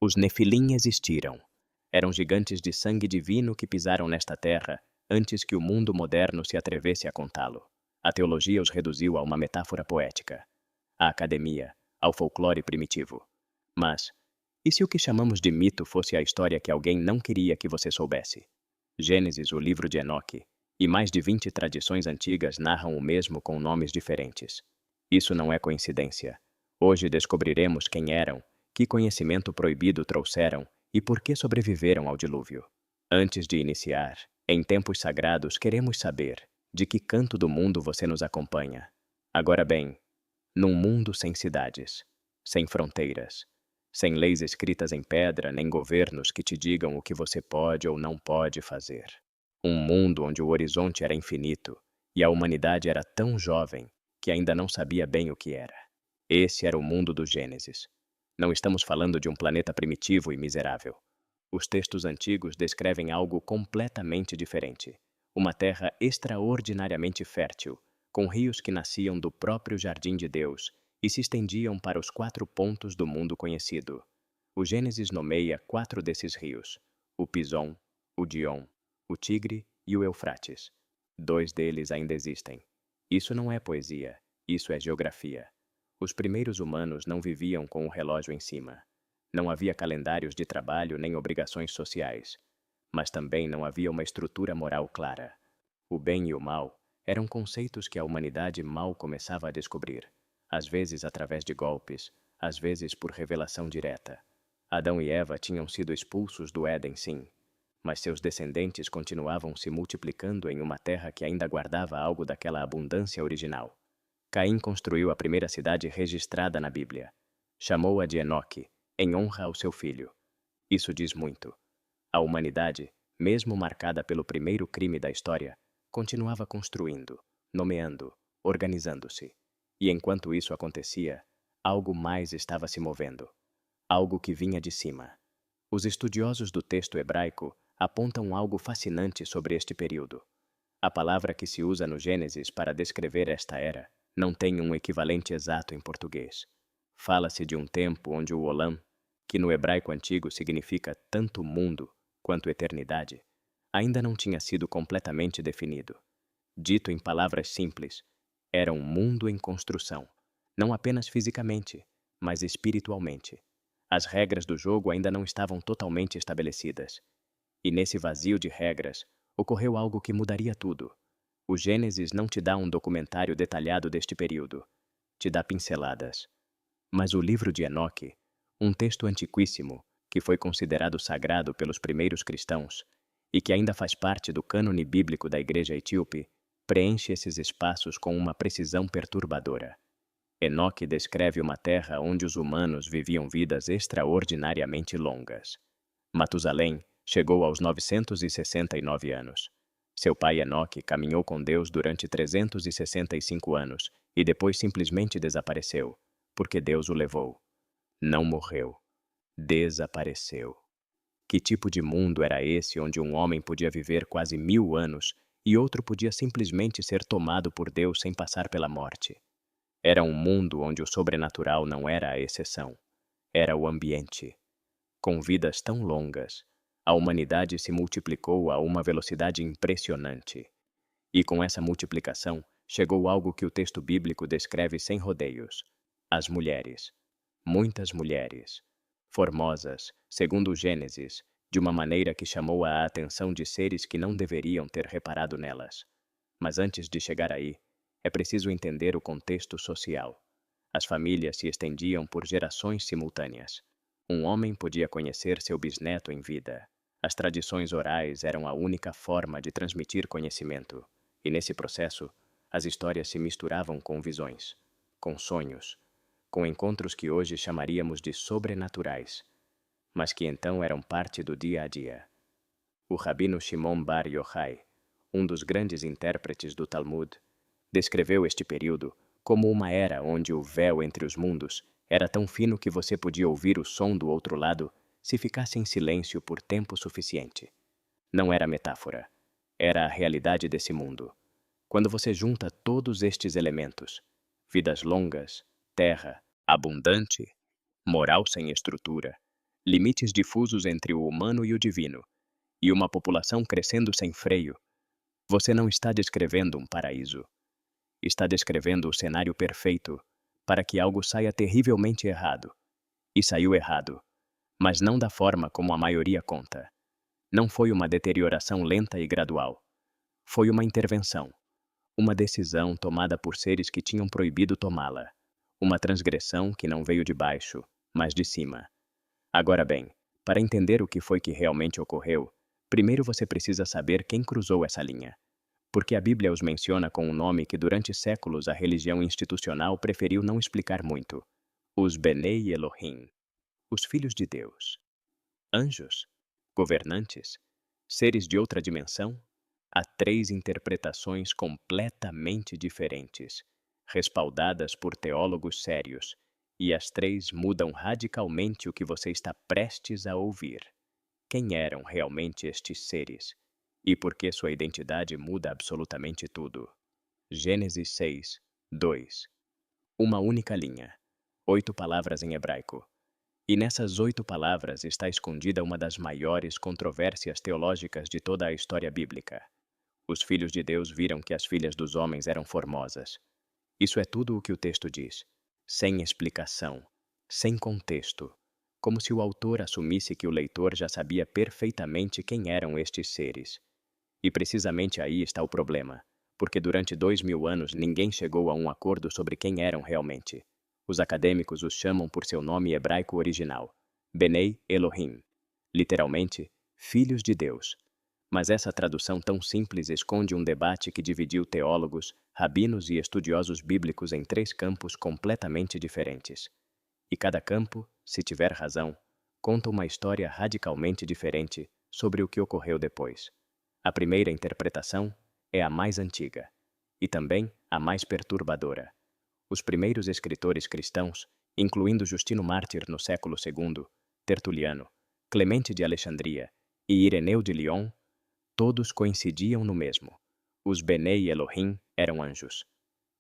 Os Nefilim existiram. Eram gigantes de sangue divino que pisaram nesta terra antes que o mundo moderno se atrevesse a contá-lo. A teologia os reduziu a uma metáfora poética. A academia, ao folclore primitivo. Mas, e se o que chamamos de mito fosse a história que alguém não queria que você soubesse? Gênesis, o livro de Enoque, e mais de 20 tradições antigas narram o mesmo com nomes diferentes. Isso não é coincidência. Hoje descobriremos quem eram, que conhecimento proibido trouxeram e por que sobreviveram ao dilúvio. Antes de iniciar, em tempos sagrados queremos saber de que canto do mundo você nos acompanha. Agora bem, num mundo sem cidades, sem fronteiras, sem leis escritas em pedra, nem governos que te digam o que você pode ou não pode fazer. Um mundo onde o horizonte era infinito e a humanidade era tão jovem que ainda não sabia bem o que era. Esse era o mundo do Gênesis. Não estamos falando de um planeta primitivo e miserável. Os textos antigos descrevem algo completamente diferente. Uma terra extraordinariamente fértil, com rios que nasciam do próprio jardim de Deus e se estendiam para os 4 pontos do mundo conhecido. O Gênesis nomeia 4 desses rios: o Pison, o Dion, o Tigre e o Eufrates. 2 deles ainda existem. Isso não é poesia, isso é geografia. Os primeiros humanos não viviam com o relógio em cima. Não havia calendários de trabalho nem obrigações sociais. Mas também não havia uma estrutura moral clara. O bem e o mal eram conceitos que a humanidade mal começava a descobrir, às vezes através de golpes, às vezes por revelação direta. Adão e Eva tinham sido expulsos do Éden, sim, mas seus descendentes continuavam se multiplicando em uma terra que ainda guardava algo daquela abundância original. Caim construiu a primeira cidade registrada na Bíblia. Chamou-a de Enoque, em honra ao seu filho. Isso diz muito. A humanidade, mesmo marcada pelo primeiro crime da história, continuava construindo, nomeando, organizando-se. E enquanto isso acontecia, algo mais estava se movendo. Algo que vinha de cima. Os estudiosos do texto hebraico apontam algo fascinante sobre este período. A palavra que se usa no Gênesis para descrever esta era não tem um equivalente exato em português. Fala-se de um tempo onde o Olam, que no hebraico antigo significa tanto mundo quanto eternidade, ainda não tinha sido completamente definido. Dito em palavras simples, era um mundo em construção, não apenas fisicamente, mas espiritualmente. As regras do jogo ainda não estavam totalmente estabelecidas. E nesse vazio de regras, ocorreu algo que mudaria tudo. O Gênesis não te dá um documentário detalhado deste período. Te dá pinceladas. Mas o livro de Enoque, um texto antiquíssimo, que foi considerado sagrado pelos primeiros cristãos e que ainda faz parte do cânone bíblico da Igreja Etíope, preenche esses espaços com uma precisão perturbadora. Enoque descreve uma terra onde os humanos viviam vidas extraordinariamente longas. Matusalém chegou aos 969 anos. Seu pai Enoque caminhou com Deus durante 365 anos e depois simplesmente desapareceu, porque Deus o levou. Não morreu. Desapareceu. Que tipo de mundo era esse onde um homem podia viver quase 1000 anos e outro podia simplesmente ser tomado por Deus sem passar pela morte? Era um mundo onde o sobrenatural não era a exceção. Era o ambiente. Com vidas tão longas, a humanidade se multiplicou a uma velocidade impressionante. E com essa multiplicação, chegou algo que o texto bíblico descreve sem rodeios: as mulheres. Muitas mulheres. Formosas, segundo o Gênesis, de uma maneira que chamou a atenção de seres que não deveriam ter reparado nelas. Mas antes de chegar aí, é preciso entender o contexto social. As famílias se estendiam por gerações simultâneas. Um homem podia conhecer seu bisneto em vida. As tradições orais eram a única forma de transmitir conhecimento, e nesse processo, as histórias se misturavam com visões, com sonhos, com encontros que hoje chamaríamos de sobrenaturais, mas que então eram parte do dia a dia. O rabino Shimon Bar Yochai, um dos grandes intérpretes do Talmud, descreveu este período como uma era onde o véu entre os mundos era tão fino que você podia ouvir o som do outro lado se ficasse em silêncio por tempo suficiente. Não era metáfora, era a realidade desse mundo. Quando você junta todos estes elementos, vidas longas, terra abundante, moral sem estrutura, limites difusos entre o humano e o divino, e uma população crescendo sem freio. Você não está descrevendo um paraíso. Está descrevendo o cenário perfeito para que algo saia terrivelmente errado. E saiu errado, mas não da forma como a maioria conta. Não foi uma deterioração lenta e gradual. Foi uma intervenção. Uma decisão tomada por seres que tinham proibido tomá-la. Uma transgressão que não veio de baixo, mas de cima. Agora bem, para entender o que foi que realmente ocorreu, primeiro você precisa saber quem cruzou essa linha. Porque a Bíblia os menciona com um nome que durante séculos a religião institucional preferiu não explicar muito. Os Benei Elohim, os filhos de Deus. Anjos? Governantes? Seres de outra dimensão? Há três interpretações completamente diferentes, respaldadas por teólogos sérios, e as três mudam radicalmente o que você está prestes a ouvir. Quem eram realmente estes seres? E por que sua identidade muda absolutamente tudo? Gênesis 6, 2. Uma única linha. 8 palavras em hebraico. E nessas 8 palavras está escondida uma das maiores controvérsias teológicas de toda a história bíblica. Os filhos de Deus viram que as filhas dos homens eram formosas. Isso é tudo o que o texto diz. Sem explicação, sem contexto. Como se o autor assumisse que o leitor já sabia perfeitamente quem eram estes seres. E precisamente aí está o problema, porque durante 2000 anos ninguém chegou a um acordo sobre quem eram realmente. Os acadêmicos os chamam por seu nome hebraico original, Benei Elohim, literalmente, filhos de Deus. Mas essa tradução tão simples esconde um debate que dividiu teólogos, rabinos e estudiosos bíblicos em 3 campos completamente diferentes. E cada campo, se tiver razão, conta uma história radicalmente diferente sobre o que ocorreu depois. A primeira interpretação é a mais antiga, e também a mais perturbadora. Os primeiros escritores cristãos, incluindo Justino Mártir no século II, Tertuliano, Clemente de Alexandria e Ireneu de Lyon, todos coincidiam no mesmo. Os Benei Elohim eram anjos.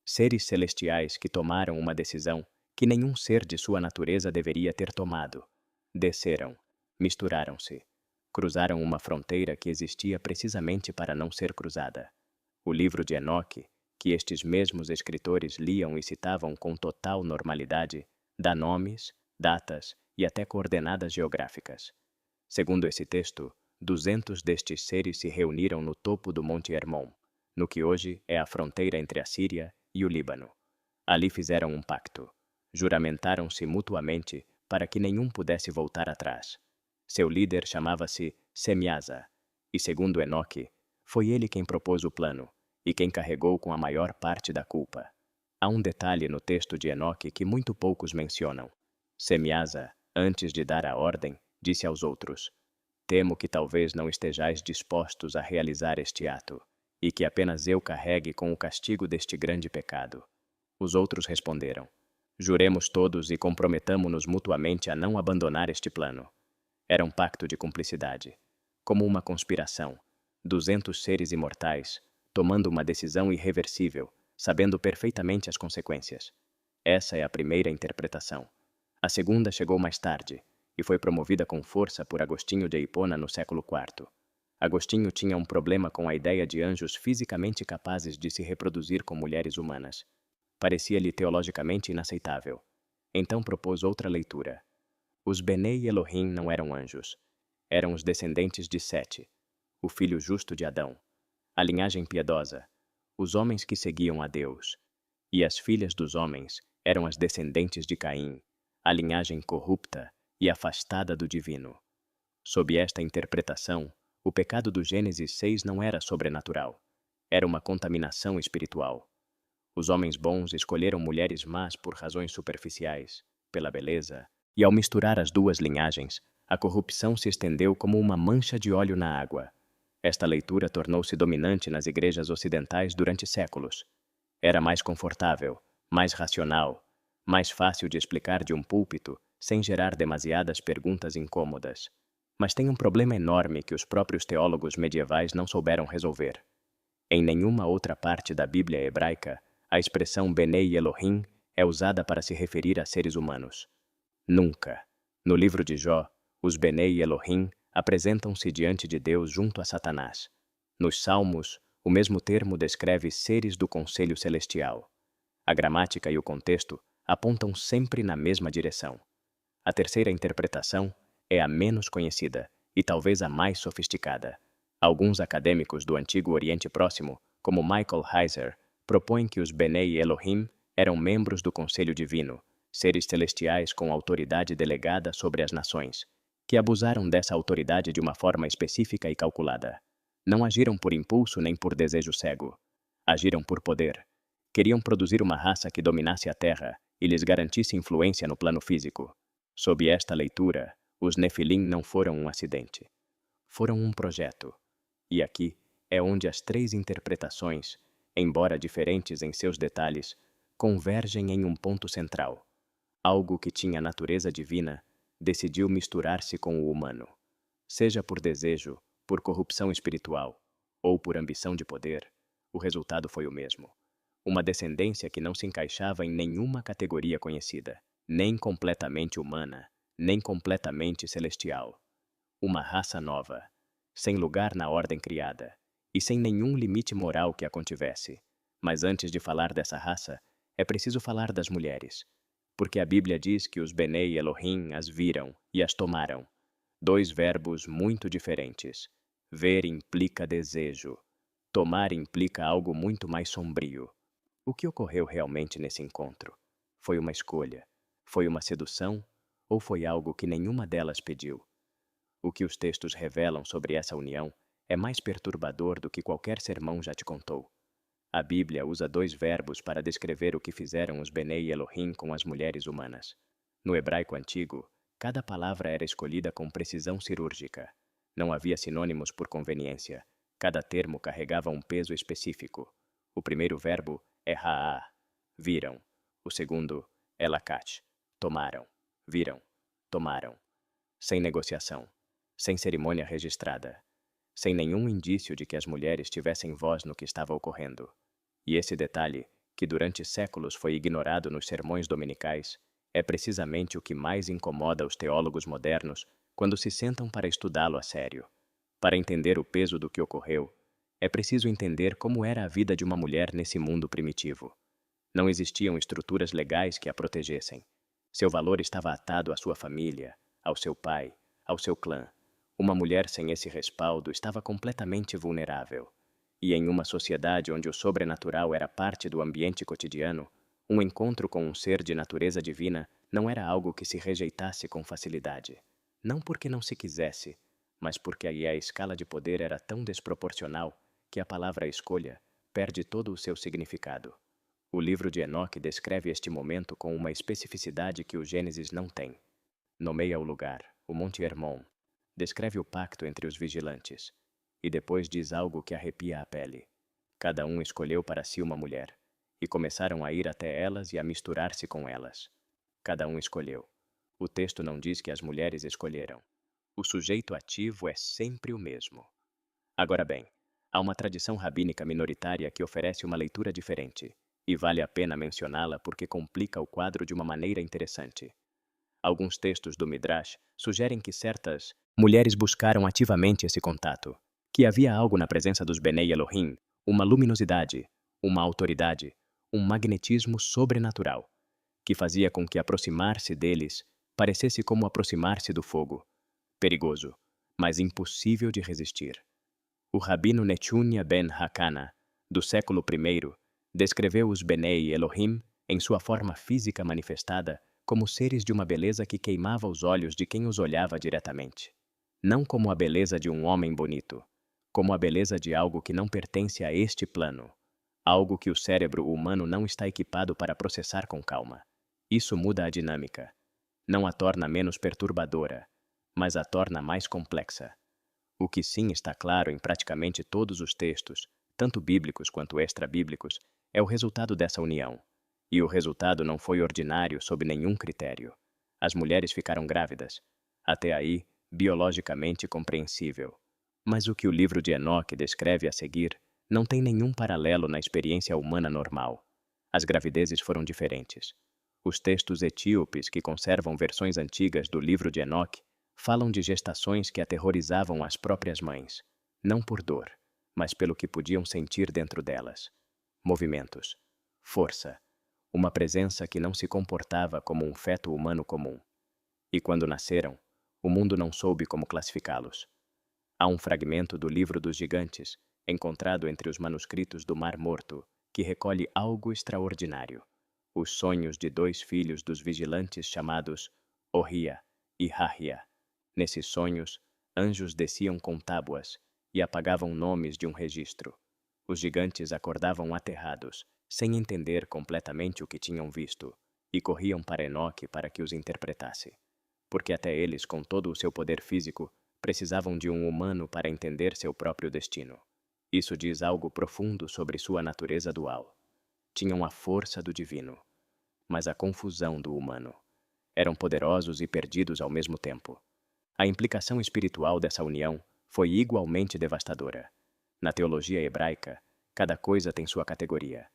Seres celestiais que tomaram uma decisão que nenhum ser de sua natureza deveria ter tomado. Desceram, misturaram-se, cruzaram uma fronteira que existia precisamente para não ser cruzada. O livro de Enoque, que estes mesmos escritores liam e citavam com total normalidade, dá nomes, datas e até coordenadas geográficas. Segundo esse texto, 200 destes seres se reuniram no topo do Monte Hermon, no que hoje é a fronteira entre a Síria e o Líbano. Ali fizeram um pacto. Juramentaram-se mutuamente para que nenhum pudesse voltar atrás. Seu líder chamava-se Semiasa, e segundo Enoque, foi ele quem propôs o plano e quem carregou com a maior parte da culpa. Há um detalhe no texto de Enoque que muito poucos mencionam. Semiasa, antes de dar a ordem, disse aos outros: temo que talvez não estejais dispostos a realizar este ato, e que apenas eu carregue com o castigo deste grande pecado. Os outros responderam: juremos todos e comprometamo-nos mutuamente a não abandonar este plano. Era um pacto de cumplicidade, como uma conspiração. 200 seres imortais, tomando uma decisão irreversível, sabendo perfeitamente as consequências. Essa é a primeira interpretação. A segunda chegou mais tarde, e foi promovida com força por Agostinho de Hipona no século IV. Agostinho tinha um problema com a ideia de anjos fisicamente capazes de se reproduzir com mulheres humanas. Parecia-lhe teologicamente inaceitável. Então propôs outra leitura. Os Benei Elohim não eram anjos. Eram os descendentes de Sete, o filho justo de Adão, a linhagem piedosa, os homens que seguiam a Deus. E as filhas dos homens eram as descendentes de Caim, a linhagem corrupta e afastada do divino. Sob esta interpretação, o pecado do Gênesis 6 não era sobrenatural. Era uma contaminação espiritual. Os homens bons escolheram mulheres más por razões superficiais, pela beleza, e ao misturar as duas linhagens, a corrupção se estendeu como uma mancha de óleo na água. Esta leitura tornou-se dominante nas igrejas ocidentais durante séculos. Era mais confortável, mais racional, mais fácil de explicar de um púlpito, sem gerar demasiadas perguntas incômodas. Mas tem um problema enorme que os próprios teólogos medievais não souberam resolver. Em nenhuma outra parte da Bíblia hebraica, a expressão Benei Elohim é usada para se referir a seres humanos. Nunca. No livro de Jó, Os Benei Elohim apresentam-se diante de Deus junto a Satanás. Nos Salmos, o mesmo termo descreve seres do conselho celestial. A gramática e o contexto apontam sempre na mesma direção. A terceira interpretação é a menos conhecida e talvez a mais sofisticada. Alguns acadêmicos do Antigo Oriente Próximo, como Michael Heiser, propõem que os Benei Elohim eram membros do Conselho Divino, seres celestiais com autoridade delegada sobre as nações, que abusaram dessa autoridade de uma forma específica e calculada. Não agiram por impulso nem por desejo cego. Agiram por poder. Queriam produzir uma raça que dominasse a Terra e lhes garantisse influência no plano físico. Sob esta leitura, os Nefilim não foram um acidente. Foram um projeto. E aqui é onde as três interpretações, embora diferentes em seus detalhes, convergem em um ponto central. Algo que tinha natureza divina decidiu misturar-se com o humano. Seja por desejo, por corrupção espiritual ou por ambição de poder, o resultado foi o mesmo. Uma descendência que não se encaixava em nenhuma categoria conhecida, nem completamente humana, nem completamente celestial. Uma raça nova, sem lugar na ordem criada e sem nenhum limite moral que a contivesse. Mas antes de falar dessa raça, é preciso falar das mulheres, porque a Bíblia diz que os Benei Elohim as viram e as tomaram. Dois verbos muito diferentes. Ver implica desejo. Tomar implica algo muito mais sombrio. O que ocorreu realmente nesse encontro? Foi uma escolha? Foi uma sedução? Ou foi algo que nenhuma delas pediu? O que os textos revelam sobre essa união é mais perturbador do que qualquer sermão já te contou. A Bíblia usa dois verbos para descrever o que fizeram os Benei Elohim com as mulheres humanas. No hebraico antigo, cada palavra era escolhida com precisão cirúrgica. Não havia sinônimos por conveniência. Cada termo carregava um peso específico. O primeiro verbo é ra'á, viram. O segundo é lakat, tomaram, viram, tomaram. Sem negociação, sem cerimônia registrada, sem nenhum indício de que as mulheres tivessem voz no que estava ocorrendo. E esse detalhe, que durante séculos foi ignorado nos sermões dominicais, é precisamente o que mais incomoda os teólogos modernos quando se sentam para estudá-lo a sério. Para entender o peso do que ocorreu, é preciso entender como era a vida de uma mulher nesse mundo primitivo. Não existiam estruturas legais que a protegessem. Seu valor estava atado à sua família, ao seu pai, ao seu clã. Uma mulher sem esse respaldo estava completamente vulnerável. E em uma sociedade onde o sobrenatural era parte do ambiente cotidiano, um encontro com um ser de natureza divina não era algo que se rejeitasse com facilidade. Não porque não se quisesse, mas porque aí a escala de poder era tão desproporcional que a palavra escolha perde todo o seu significado. O livro de Enoque descreve este momento com uma especificidade que o Gênesis não tem. Nomeia o lugar, o Monte Hermon. Descreve o pacto entre os vigilantes. E depois diz algo que arrepia a pele. Cada um escolheu para si uma mulher, e começaram a ir até elas e a misturar-se com elas. Cada um escolheu. O texto não diz que as mulheres escolheram. O sujeito ativo é sempre o mesmo. Agora bem, há uma tradição rabínica minoritária que oferece uma leitura diferente, e vale a pena mencioná-la porque complica o quadro de uma maneira interessante. Alguns textos do Midrash sugerem que certas mulheres buscaram ativamente esse contato, que havia algo na presença dos Benei Elohim, uma luminosidade, uma autoridade, um magnetismo sobrenatural, que fazia com que aproximar-se deles parecesse como aproximar-se do fogo, perigoso, mas impossível de resistir. O rabino Nechunya ben Hakana, do século I, descreveu os Benei Elohim, em sua forma física manifestada, como seres de uma beleza que queimava os olhos de quem os olhava diretamente. Não como a beleza de um homem bonito, como a beleza de algo que não pertence a este plano, algo que o cérebro humano não está equipado para processar com calma. Isso muda a dinâmica. Não a torna menos perturbadora, mas a torna mais complexa. O que sim está claro em praticamente todos os textos, tanto bíblicos quanto extra-bíblicos, é o resultado dessa união. E o resultado não foi ordinário sob nenhum critério. As mulheres ficaram grávidas. Até aí, biologicamente compreensível. Mas o que o livro de Enoque descreve a seguir não tem nenhum paralelo na experiência humana normal. As gravidezes foram diferentes. Os textos etíopes que conservam versões antigas do livro de Enoque Falam de gestações que aterrorizavam as próprias mães, não por dor, mas pelo que podiam sentir dentro delas. Movimentos, força, uma presença que não se comportava como um feto humano comum. E quando nasceram, o mundo não soube como classificá-los. Há um fragmento do Livro dos Gigantes, encontrado entre os manuscritos do Mar Morto, que recolhe algo extraordinário. Os sonhos de 2 filhos dos vigilantes chamados Ohia e Hahia. Nesses sonhos, anjos desciam com tábuas e apagavam nomes de um registro. Os gigantes acordavam aterrados, sem entender completamente o que tinham visto, e corriam para Enoque para que os interpretasse. Porque até eles, com todo o seu poder físico, precisavam de um humano para entender seu próprio destino. Isso diz algo profundo sobre sua natureza dual. Tinham a força do divino, mas a confusão do humano. Eram poderosos e perdidos ao mesmo tempo. A implicação espiritual dessa união foi igualmente devastadora. Na teologia hebraica, cada coisa tem sua categoria.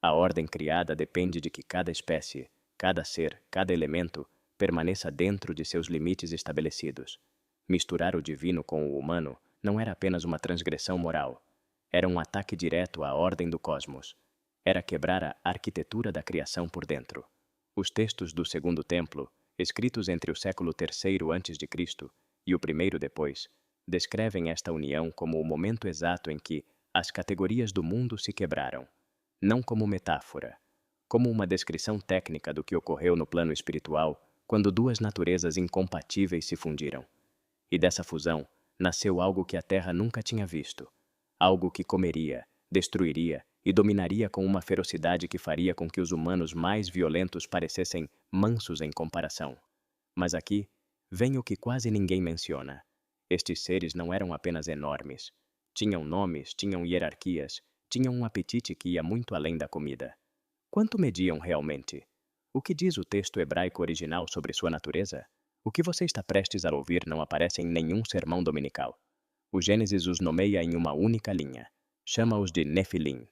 A ordem criada depende de que cada espécie, cada ser, cada elemento permaneça dentro de seus limites estabelecidos. Misturar o divino com o humano não era apenas uma transgressão moral. Era um ataque direto à ordem do cosmos. Era quebrar a arquitetura da criação por dentro. Os textos do Segundo Templo, escritos entre o século III a.C. e o primeiro depois, descrevem esta união como o momento exato em que as categorias do mundo se quebraram, não como metáfora, como uma descrição técnica do que ocorreu no plano espiritual quando 2 naturezas incompatíveis se fundiram. E dessa fusão nasceu algo que a Terra nunca tinha visto, algo que comeria, destruiria e dominaria com uma ferocidade que faria com que os humanos mais violentos parecessem mansos em comparação. Mas aqui vem o que quase ninguém menciona. Estes seres não eram apenas enormes. Tinham nomes, tinham hierarquias, tinham um apetite que ia muito além da comida. Quanto mediam realmente? O que diz o texto hebraico original sobre sua natureza? O que você está prestes a ouvir não aparece em nenhum sermão dominical. O Gênesis os nomeia em uma única linha. Chama-os de Nefilim.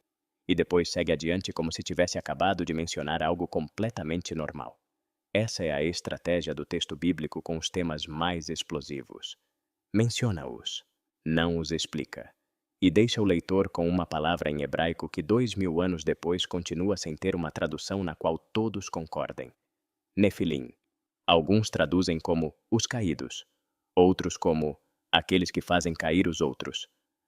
E depois segue adiante como se tivesse acabado de mencionar algo completamente normal. Essa é a estratégia do texto bíblico com os temas mais explosivos. Menciona-os, não os explica, e deixa o leitor com uma palavra em hebraico que 2000 anos depois continua sem ter uma tradução na qual todos concordem. Nefilim. Alguns traduzem como os caídos, outros como aqueles que fazem cair os outros.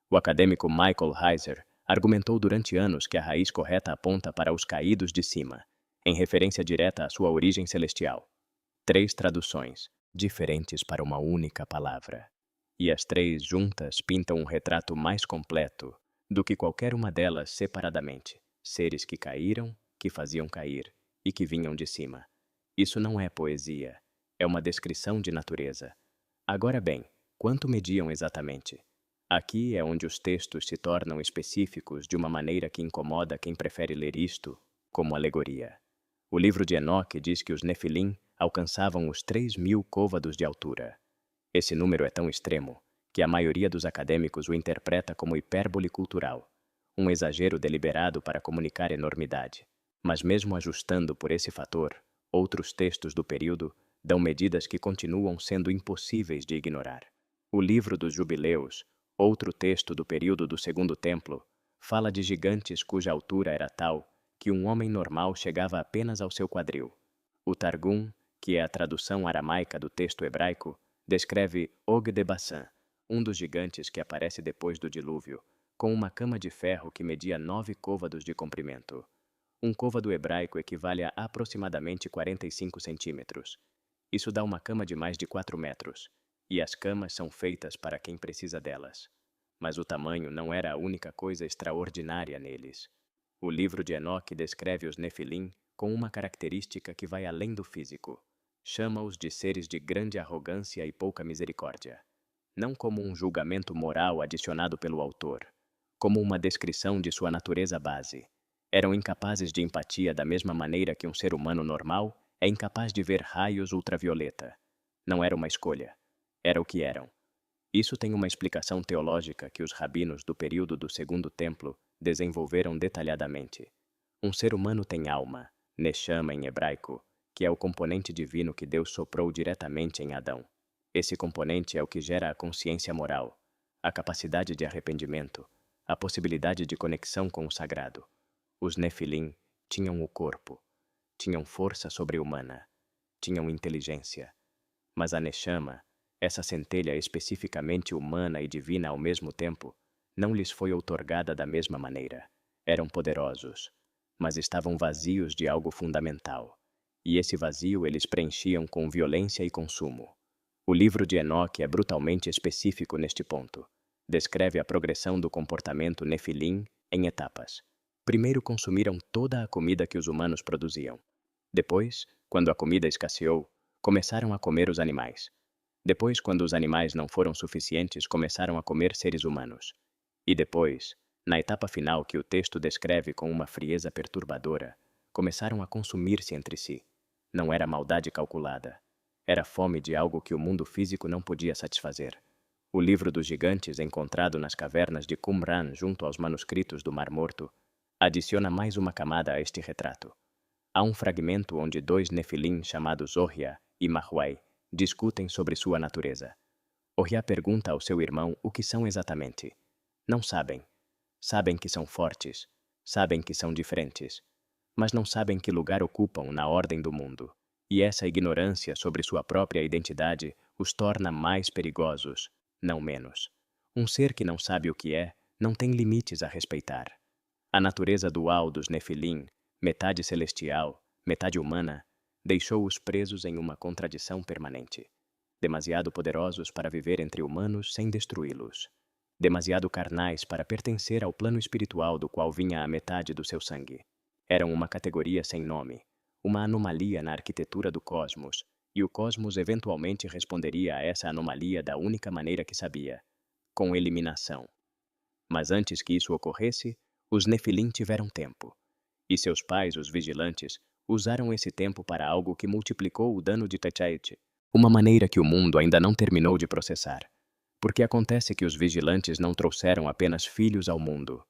O acadêmico Michael Heiser argumentou durante anos que a raiz correta aponta para os caídos de cima, em referência direta à sua origem celestial. 3 traduções, diferentes para uma única palavra. E as 3 juntas pintam um retrato mais completo do que qualquer uma delas separadamente. Seres que caíram, que faziam cair e que vinham de cima. Isso não é poesia, é uma descrição de natureza. Agora bem, quanto mediam exatamente? Aqui é onde os textos se tornam específicos de uma maneira que incomoda quem prefere ler isto como alegoria. O livro de Enoque diz que os Nefilim alcançavam os 3.000 côvados de altura. Esse número é tão extremo que a maioria dos acadêmicos o interpreta como hipérbole cultural, um exagero deliberado para comunicar enormidade. Mas mesmo ajustando por esse fator, outros textos do período dão medidas que continuam sendo impossíveis de ignorar. O Livro dos Jubileus, outro texto do período do Segundo Templo, fala de gigantes cuja altura era tal que um homem normal chegava apenas ao seu quadril. O Targum, que é a tradução aramaica do texto hebraico, descreve Og de Bassan, um dos gigantes que aparece depois do dilúvio, com uma cama de ferro que media 9 côvados de comprimento. Um côvado hebraico equivale a aproximadamente 45 centímetros. Isso dá uma cama de mais de 4 metros, e as camas são feitas para quem precisa delas. Mas o tamanho não era a única coisa extraordinária neles. O livro de Enoque descreve os Nefilim com uma característica que vai além do físico. Chama-os de seres de grande arrogância e pouca misericórdia. Não como um julgamento moral adicionado pelo autor, como uma descrição de sua natureza base. Eram incapazes de empatia da mesma maneira que um ser humano normal é incapaz de ver raios ultravioleta. Não era uma escolha. Era o que eram. Isso tem uma explicação teológica que os rabinos do período do Segundo Templo desenvolveram detalhadamente. Um ser humano tem alma, neshama em hebraico, que é o componente divino que Deus soprou diretamente em Adão. Esse componente é o que gera a consciência moral, a capacidade de arrependimento, a possibilidade de conexão com o sagrado. Os Nefilim tinham o corpo, tinham força sobre-humana, tinham inteligência. Mas a Neshama, essa centelha especificamente humana e divina ao mesmo tempo, não lhes foi outorgada da mesma maneira. Eram poderosos, mas estavam vazios de algo fundamental. E esse vazio eles preenchiam com violência e consumo. O livro de Enoque é brutalmente específico neste ponto. Descreve a progressão do comportamento Nefilim em etapas. Primeiro consumiram toda a comida que os humanos produziam. Depois, quando a comida escasseou, começaram a comer os animais. Depois, quando os animais não foram suficientes, começaram a comer seres humanos. E depois, na etapa final que o texto descreve com uma frieza perturbadora, começaram a consumir-se entre si. Não era maldade calculada. Era fome de algo que o mundo físico não podia satisfazer. O livro dos gigantes, encontrado nas cavernas de Qumran junto aos manuscritos do Mar Morto, adiciona mais uma camada a este retrato. Há um fragmento onde dois Nefilim chamados Ohia e Mahuai discutem sobre sua natureza. Ohia pergunta ao seu irmão o que são exatamente. Não sabem. Sabem que são fortes. Sabem que são diferentes. Mas não sabem que lugar ocupam na ordem do mundo. E essa ignorância sobre sua própria identidade os torna mais perigosos, não menos. Um ser que não sabe o que é, não tem limites a respeitar. A natureza dual dos Nefilim, metade celestial, metade humana, deixou-os presos em uma contradição permanente. Demasiado poderosos para viver entre humanos sem destruí-los. Demasiado carnais para pertencer ao plano espiritual do qual vinha a metade do seu sangue. Eram uma categoria sem nome, uma anomalia na arquitetura do cosmos, e o cosmos eventualmente responderia a essa anomalia da única maneira que sabia, com eliminação. Mas antes que isso ocorresse, os Nefilim tiveram tempo. E seus pais, os vigilantes, usaram esse tempo para algo que multiplicou o dano de Techait, uma maneira que o mundo ainda não terminou de processar. Porque acontece que os vigilantes não trouxeram apenas filhos ao mundo.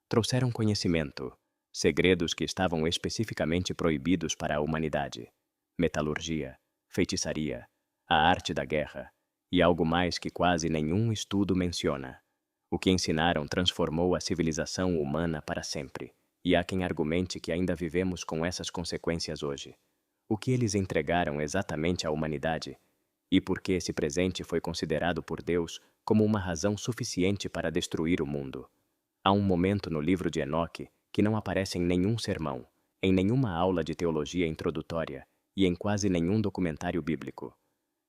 Trouxeram conhecimento, segredos que estavam especificamente proibidos para a humanidade. Metalurgia, feitiçaria, a arte da guerra, e algo mais que quase nenhum estudo menciona. O que ensinaram transformou a civilização humana para sempre. E há quem argumente que ainda vivemos com essas consequências hoje. O que eles entregaram exatamente à humanidade? E por que esse presente foi considerado por Deus como uma razão suficiente para destruir o mundo? Há um momento no livro de Enoque que não aparece em nenhum sermão, em nenhuma aula de teologia introdutória e em quase nenhum documentário bíblico.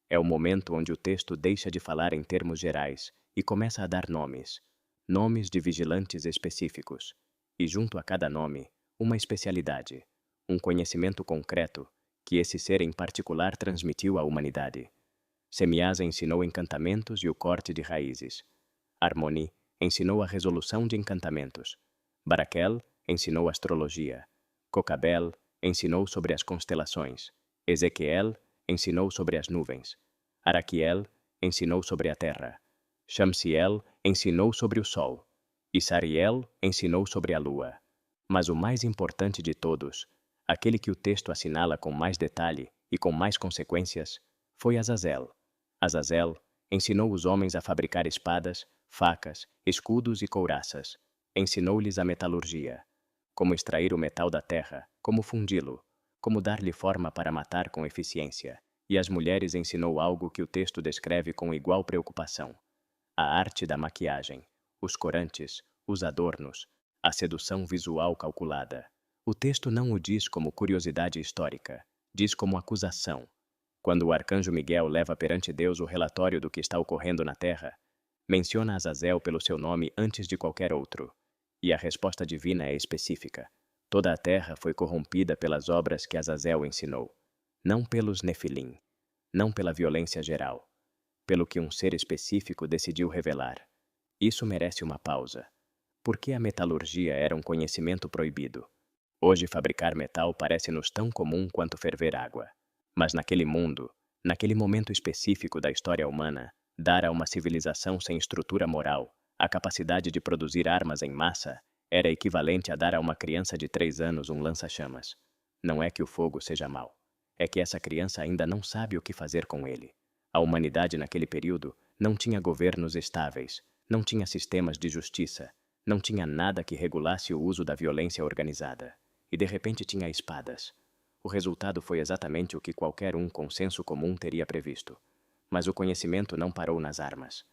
É o momento onde o texto deixa de falar em termos gerais e começa a dar nomes de vigilantes específicos. E junto a cada nome, uma especialidade, um conhecimento concreto que esse ser em particular transmitiu à humanidade. Semiasa ensinou encantamentos e o corte de raízes. Harmoni ensinou a resolução de encantamentos. Barakel ensinou astrologia. Cocabel ensinou sobre as constelações. Ezequiel ensinou sobre as nuvens. Araquiel ensinou sobre a terra. Shamsiel ensinou sobre o sol. E Sariel ensinou sobre a lua. Mas o mais importante de todos, aquele que o texto assinala com mais detalhe e com mais consequências, foi Azazel. Azazel ensinou os homens a fabricar espadas, facas, escudos e couraças. Ensinou-lhes a metalurgia, como extrair o metal da terra, como fundi-lo, como dar-lhe forma para matar com eficiência. E às mulheres ensinou algo que o texto descreve com igual preocupação: a arte da maquiagem, os corantes, os adornos, a sedução visual calculada. O texto não o diz como curiosidade histórica, diz como acusação. Quando o arcanjo Miguel leva perante Deus o relatório do que está ocorrendo na terra, menciona Azazel pelo seu nome antes de qualquer outro. E a resposta divina é específica. Toda a terra foi corrompida pelas obras que Azazel ensinou. Não pelos Nefilim, não pela violência geral, pelo que um ser específico decidiu revelar. Isso merece uma pausa. Por que a metalurgia era um conhecimento proibido? Hoje fabricar metal parece-nos tão comum quanto ferver água. Mas naquele mundo, naquele momento específico da história humana, dar a uma civilização sem estrutura moral a capacidade de produzir armas em massa era equivalente a dar a uma criança de 3 anos um lança-chamas. Não é que o fogo seja mau, é que essa criança ainda não sabe o que fazer com ele. A humanidade naquele período não tinha governos estáveis, não tinha sistemas de justiça, não tinha nada que regulasse o uso da violência organizada. E de repente tinha espadas. O resultado foi exatamente o que qualquer um com senso comum teria previsto. Mas o conhecimento não parou nas armas.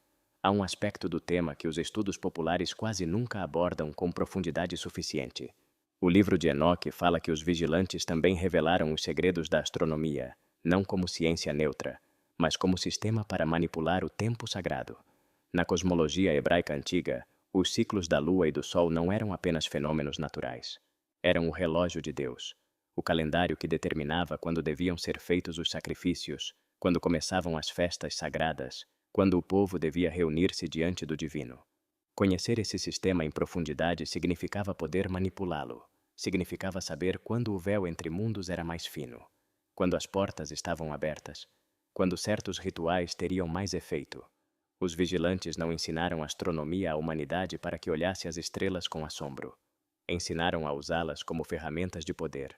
Há um aspecto do tema que os estudos populares quase nunca abordam com profundidade suficiente. O livro de Enoque fala que os vigilantes também revelaram os segredos da astronomia, não como ciência neutra, mas como sistema para manipular o tempo sagrado. Na cosmologia hebraica antiga, os ciclos da lua e do sol não eram apenas fenômenos naturais. Eram o relógio de Deus, o calendário que determinava quando deviam ser feitos os sacrifícios, quando começavam as festas sagradas, quando o povo devia reunir-se diante do divino. Conhecer esse sistema em profundidade significava poder manipulá-lo. Significava saber quando o véu entre mundos era mais fino, quando as portas estavam abertas, quando certos rituais teriam mais efeito. Os vigilantes não ensinaram astronomia à humanidade para que olhasse as estrelas com assombro. Ensinaram a usá-las como ferramentas de poder.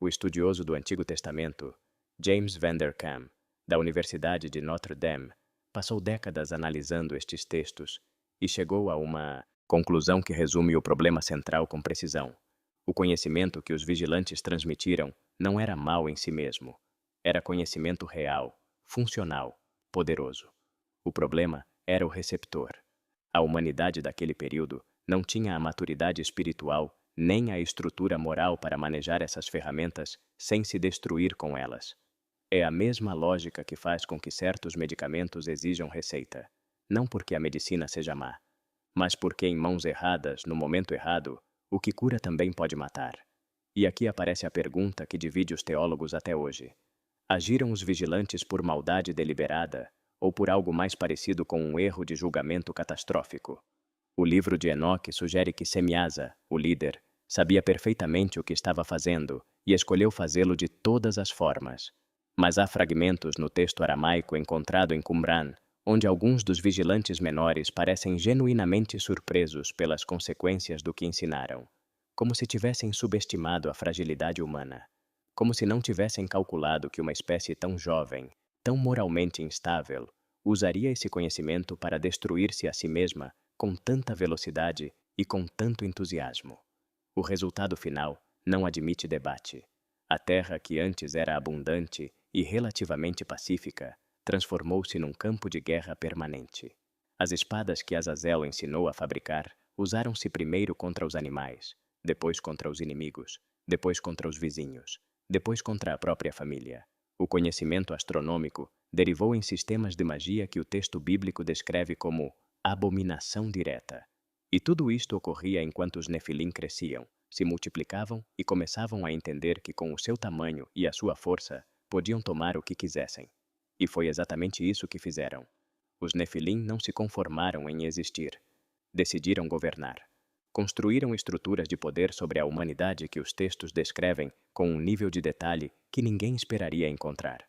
O estudioso do Antigo Testamento, James Van Der Kam, da Universidade de Notre Dame, passou décadas analisando estes textos e chegou a uma conclusão que resume o problema central com precisão. O conhecimento que os vigilantes transmitiram não era mau em si mesmo. Era conhecimento real, funcional, poderoso. O problema era o receptor. A humanidade daquele período não tinha a maturidade espiritual nem a estrutura moral para manejar essas ferramentas sem se destruir com elas. É a mesma lógica que faz com que certos medicamentos exijam receita, não porque a medicina seja má, mas porque em mãos erradas, no momento errado, o que cura também pode matar. E aqui aparece a pergunta que divide os teólogos até hoje. Agiram os vigilantes por maldade deliberada ou por algo mais parecido com um erro de julgamento catastrófico? O livro de Enoque sugere que Semiasa, o líder, sabia perfeitamente o que estava fazendo e escolheu fazê-lo de todas as formas. Mas há fragmentos no texto aramaico encontrado em Qumran, onde alguns dos vigilantes menores parecem genuinamente surpresos pelas consequências do que ensinaram, como se tivessem subestimado a fragilidade humana, como se não tivessem calculado que uma espécie tão jovem, tão moralmente instável, usaria esse conhecimento para destruir-se a si mesma com tanta velocidade e com tanto entusiasmo. O resultado final não admite debate. A terra que antes era abundante e relativamente pacífica transformou-se num campo de guerra permanente. As espadas que Azazel ensinou a fabricar usaram-se primeiro contra os animais, depois contra os inimigos, depois contra os vizinhos, depois contra a própria família. O conhecimento astronômico derivou em sistemas de magia que o texto bíblico descreve como abominação direta. E tudo isto ocorria enquanto os Nefilim cresciam, se multiplicavam e começavam a entender que com o seu tamanho e a sua força podiam tomar o que quisessem. E foi exatamente isso que fizeram. Os Nefilim não se conformaram em existir. Decidiram governar. Construíram estruturas de poder sobre a humanidade que os textos descrevem com um nível de detalhe que ninguém esperaria encontrar.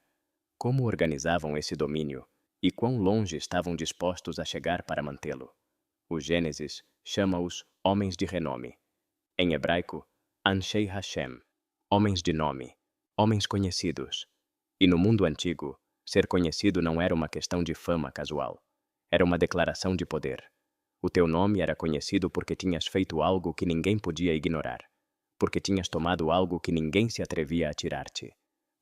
Como organizavam esse domínio e quão longe estavam dispostos a chegar para mantê-lo? O Gênesis chama-os homens de renome. Em hebraico, Anshei Hashem, homens de nome, homens conhecidos. E no mundo antigo, ser conhecido não era uma questão de fama casual. Era uma declaração de poder. O teu nome era conhecido porque tinhas feito algo que ninguém podia ignorar. Porque tinhas tomado algo que ninguém se atrevia a tirar-te.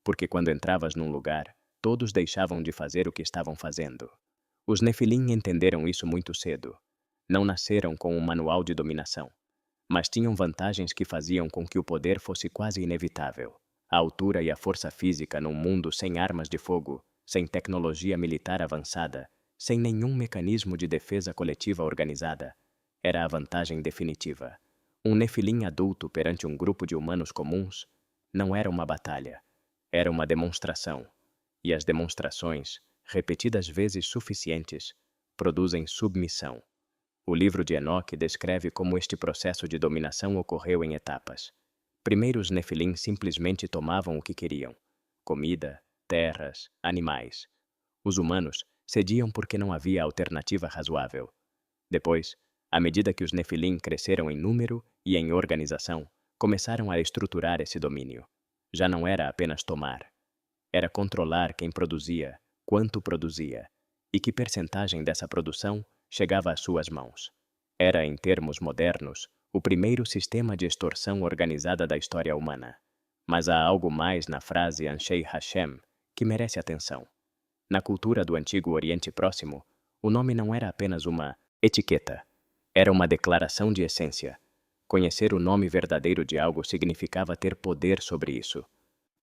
Porque quando entravas num lugar, todos deixavam de fazer o que estavam fazendo. Os Nefilim entenderam isso muito cedo. Não nasceram com um manual de dominação, mas tinham vantagens que faziam com que o poder fosse quase inevitável. A altura e a força física num mundo sem armas de fogo, sem tecnologia militar avançada, sem nenhum mecanismo de defesa coletiva organizada, era a vantagem definitiva. Um Nefilim adulto perante um grupo de humanos comuns não era uma batalha, era uma demonstração. E as demonstrações, repetidas vezes suficientes, produzem submissão. O livro de Enoque descreve como este processo de dominação ocorreu em etapas. Primeiro, os Nefilim simplesmente tomavam o que queriam: comida, terras, animais. Os humanos cediam porque não havia alternativa razoável. Depois, à medida que os Nefilim cresceram em número e em organização, começaram a estruturar esse domínio. Já não era apenas tomar. Era controlar quem produzia, quanto produzia e que percentagem dessa produção chegava às suas mãos. Era, em termos modernos, o primeiro sistema de extorsão organizada da história humana. Mas há algo mais na frase Anshei Hashem que merece atenção. Na cultura do Antigo Oriente Próximo, o nome não era apenas uma etiqueta. Era uma declaração de essência. Conhecer o nome verdadeiro de algo significava ter poder sobre isso.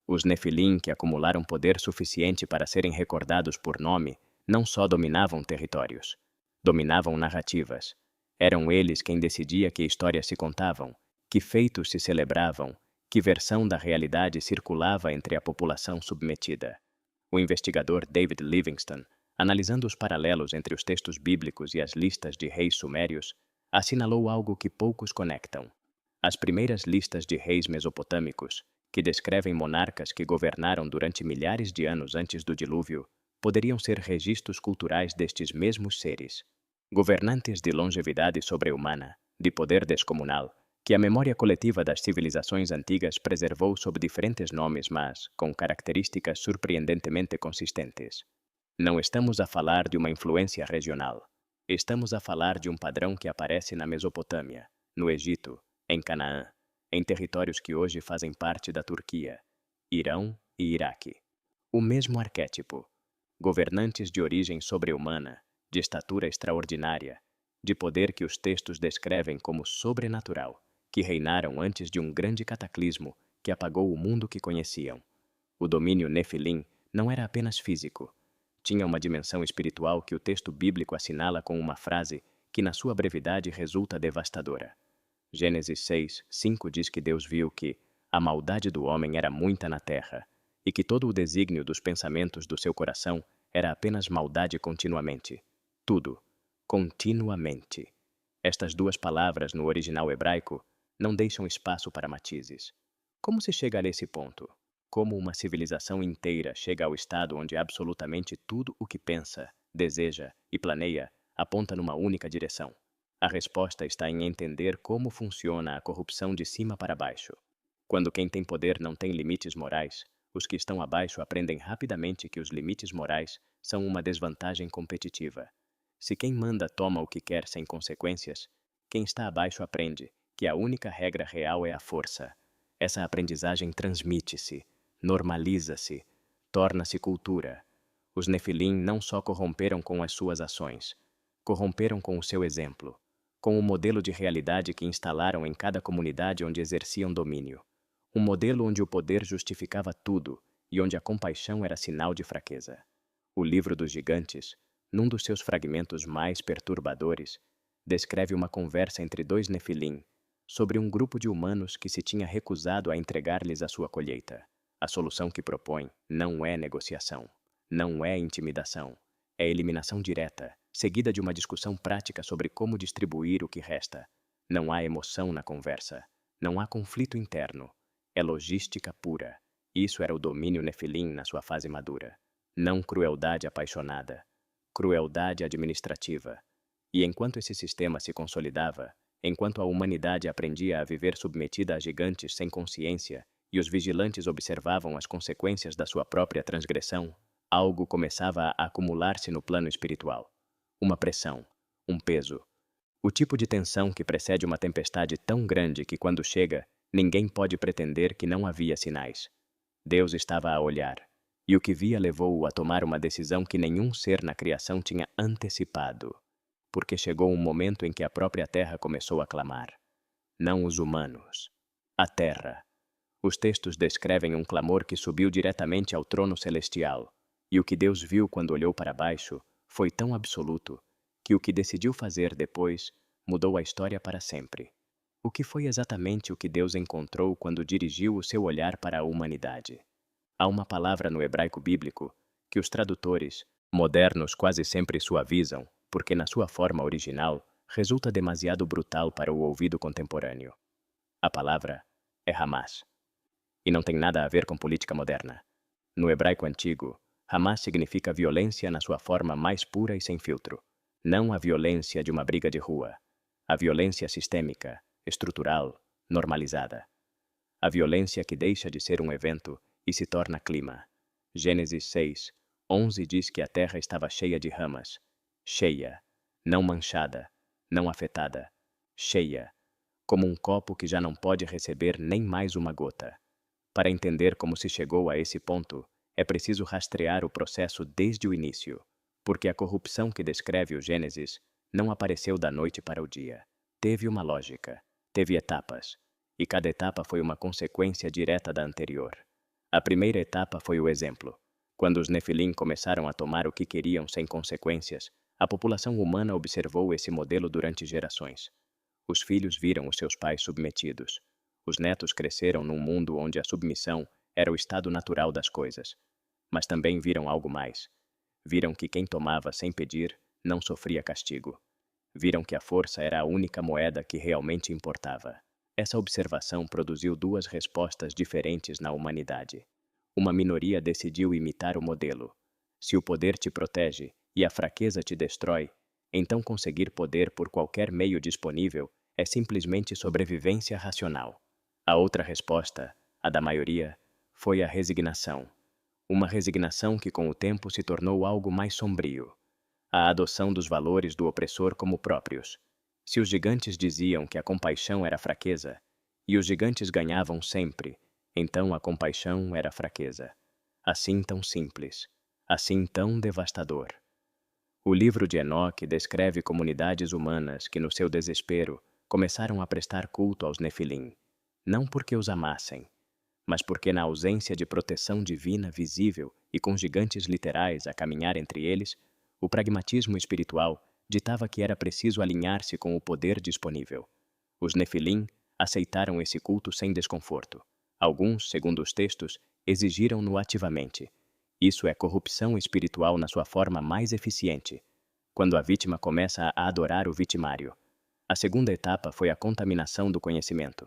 Os Nefilim, que acumularam poder suficiente para serem recordados por nome, não só dominavam territórios, dominavam narrativas. Eram eles quem decidia que histórias se contavam, que feitos se celebravam, que versão da realidade circulava entre a população submetida. O investigador David Livingstone, analisando os paralelos entre os textos bíblicos e as listas de reis sumérios, assinalou algo que poucos conectam. As primeiras listas de reis mesopotâmicos, que descrevem monarcas que governaram durante milhares de anos antes do dilúvio, poderiam ser registros culturais destes mesmos seres. Governantes de longevidade sobre-humana, de poder descomunal, que a memória coletiva das civilizações antigas preservou sob diferentes nomes, mas com características surpreendentemente consistentes. Não estamos a falar de uma influência regional. Estamos a falar de um padrão que aparece na Mesopotâmia, no Egito, em Canaã, em territórios que hoje fazem parte da Turquia, Irão e Iraque. O mesmo arquétipo. Governantes de origem sobre-humana, de estatura extraordinária, de poder que os textos descrevem como sobrenatural, que reinaram antes de um grande cataclismo que apagou o mundo que conheciam. O domínio Nefilim não era apenas físico. Tinha uma dimensão espiritual que o texto bíblico assinala com uma frase que, na sua brevidade, resulta devastadora. Gênesis 6:5 diz que Deus viu que a maldade do homem era muita na terra e que todo o desígnio dos pensamentos do seu coração era apenas maldade continuamente. Tudo, continuamente. Estas duas palavras no original hebraico não deixam espaço para matizes. Como se chega a esse ponto? Como uma civilização inteira chega ao estado onde absolutamente tudo o que pensa, deseja e planeia aponta numa única direção? A resposta está em entender como funciona a corrupção de cima para baixo. Quando quem tem poder não tem limites morais, os que estão abaixo aprendem rapidamente que os limites morais são uma desvantagem competitiva. Se quem manda toma o que quer sem consequências, quem está abaixo aprende que a única regra real é a força. Essa aprendizagem transmite-se, normaliza-se, torna-se cultura. Os Nefilim não só corromperam com as suas ações, corromperam com o seu exemplo, com o modelo de realidade que instalaram em cada comunidade onde exerciam domínio. Um modelo onde o poder justificava tudo e onde a compaixão era sinal de fraqueza. O Livro dos Gigantes, num dos seus fragmentos mais perturbadores, descreve uma conversa entre dois Nefilim sobre um grupo de humanos que se tinha recusado a entregar-lhes a sua colheita. A solução que propõe não é negociação, não é intimidação, é eliminação direta, seguida de uma discussão prática sobre como distribuir o que resta. Não há emoção na conversa, não há conflito interno, é logística pura. Isso era o domínio Nefilim na sua fase madura. Não crueldade apaixonada, crueldade administrativa. E enquanto esse sistema se consolidava, enquanto a humanidade aprendia a viver submetida a gigantes sem consciência e os vigilantes observavam as consequências da sua própria transgressão, algo começava a acumular-se no plano espiritual. Uma pressão, um peso. O tipo de tensão que precede uma tempestade tão grande que, quando chega, ninguém pode pretender que não havia sinais. Deus estava a olhar, e o que via levou-o a tomar uma decisão que nenhum ser na criação tinha antecipado, porque chegou um momento em que a própria terra começou a clamar. Não os humanos, a terra. Os textos descrevem um clamor que subiu diretamente ao trono celestial, e o que Deus viu quando olhou para baixo foi tão absoluto que o que decidiu fazer depois mudou a história para sempre. O que foi exatamente o que Deus encontrou quando dirigiu o seu olhar para a humanidade? Há uma palavra no hebraico bíblico que os tradutores modernos quase sempre suavizam, porque na sua forma original resulta demasiado brutal para o ouvido contemporâneo. A palavra é Hamas. E não tem nada a ver com política moderna. No hebraico antigo, Hamas significa violência na sua forma mais pura e sem filtro. Não a violência de uma briga de rua. A violência sistêmica, estrutural, normalizada. A violência que deixa de ser um evento e se torna clima. Gênesis 6, 11 diz que a terra estava cheia de ramas. Cheia, não manchada, não afetada. Cheia, como um copo que já não pode receber nem mais uma gota. Para entender como se chegou a esse ponto, é preciso rastrear o processo desde o início, porque a corrupção que descreve o Gênesis não apareceu da noite para o dia. Teve uma lógica, teve etapas, e cada etapa foi uma consequência direta da anterior. A primeira etapa foi o exemplo. Quando os Nefilim começaram a tomar o que queriam sem consequências, a população humana observou esse modelo durante gerações. Os filhos viram os seus pais submetidos. Os netos cresceram num mundo onde a submissão era o estado natural das coisas. Mas também viram algo mais. Viram que quem tomava sem pedir não sofria castigo. Viram que a força era a única moeda que realmente importava. Essa observação produziu duas respostas diferentes na humanidade. Uma minoria decidiu imitar o modelo. Se o poder te protege e a fraqueza te destrói, então conseguir poder por qualquer meio disponível é simplesmente sobrevivência racional. A outra resposta, a da maioria, foi a resignação. Uma resignação que com o tempo se tornou algo mais sombrio. A adoção dos valores do opressor como próprios. Se os gigantes diziam que a compaixão era fraqueza, e os gigantes ganhavam sempre, então a compaixão era fraqueza. Assim tão simples, assim tão devastador. O livro de Enoque descreve comunidades humanas que, no seu desespero, começaram a prestar culto aos Nefilim, não porque os amassem, mas porque, na ausência de proteção divina visível e com gigantes literais a caminhar entre eles, o pragmatismo espiritual ditava que era preciso alinhar-se com o poder disponível. Os Nefilim aceitaram esse culto sem desconforto. Alguns, segundo os textos, exigiram-no ativamente. Isso é corrupção espiritual na sua forma mais eficiente, quando a vítima começa a adorar o vitimário. A segunda etapa foi a contaminação do conhecimento.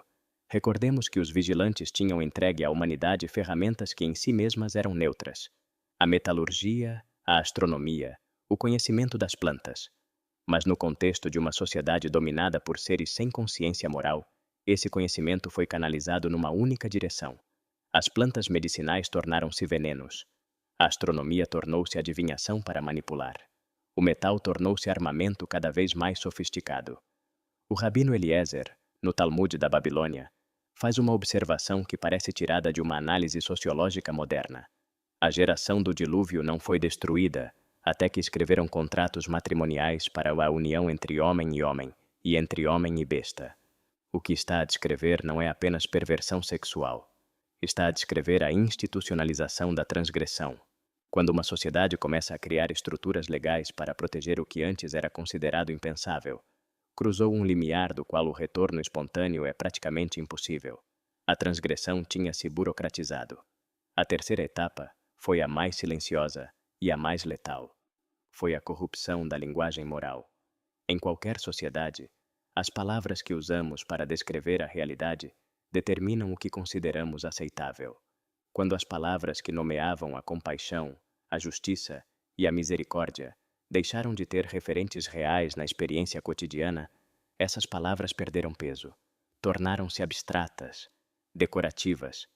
Recordemos que os vigilantes tinham entregue à humanidade ferramentas que em si mesmas eram neutras. A metalurgia, a astronomia, o conhecimento das plantas. Mas no contexto de uma sociedade dominada por seres sem consciência moral, esse conhecimento foi canalizado numa única direção. As plantas medicinais tornaram-se venenos. A astronomia tornou-se adivinhação para manipular. O metal tornou-se armamento cada vez mais sofisticado. O rabino Eliezer, no Talmud da Babilônia, faz uma observação que parece tirada de uma análise sociológica moderna. A geração do dilúvio não foi destruída até que escreveram contratos matrimoniais para a união entre homem e entre homem e besta. O que está a descrever não é apenas perversão sexual. Está a descrever a institucionalização da transgressão. Quando uma sociedade começa a criar estruturas legais para proteger o que antes era considerado impensável, cruzou um limiar do qual o retorno espontâneo é praticamente impossível. A transgressão tinha se burocratizado. A terceira etapa foi a mais silenciosa e a mais letal. Foi a corrupção da linguagem moral. Em qualquer sociedade, as palavras que usamos para descrever a realidade determinam o que consideramos aceitável. Quando as palavras que nomeavam a compaixão, a justiça e a misericórdia deixaram de ter referentes reais na experiência cotidiana, essas palavras perderam peso, tornaram-se abstratas, decorativas,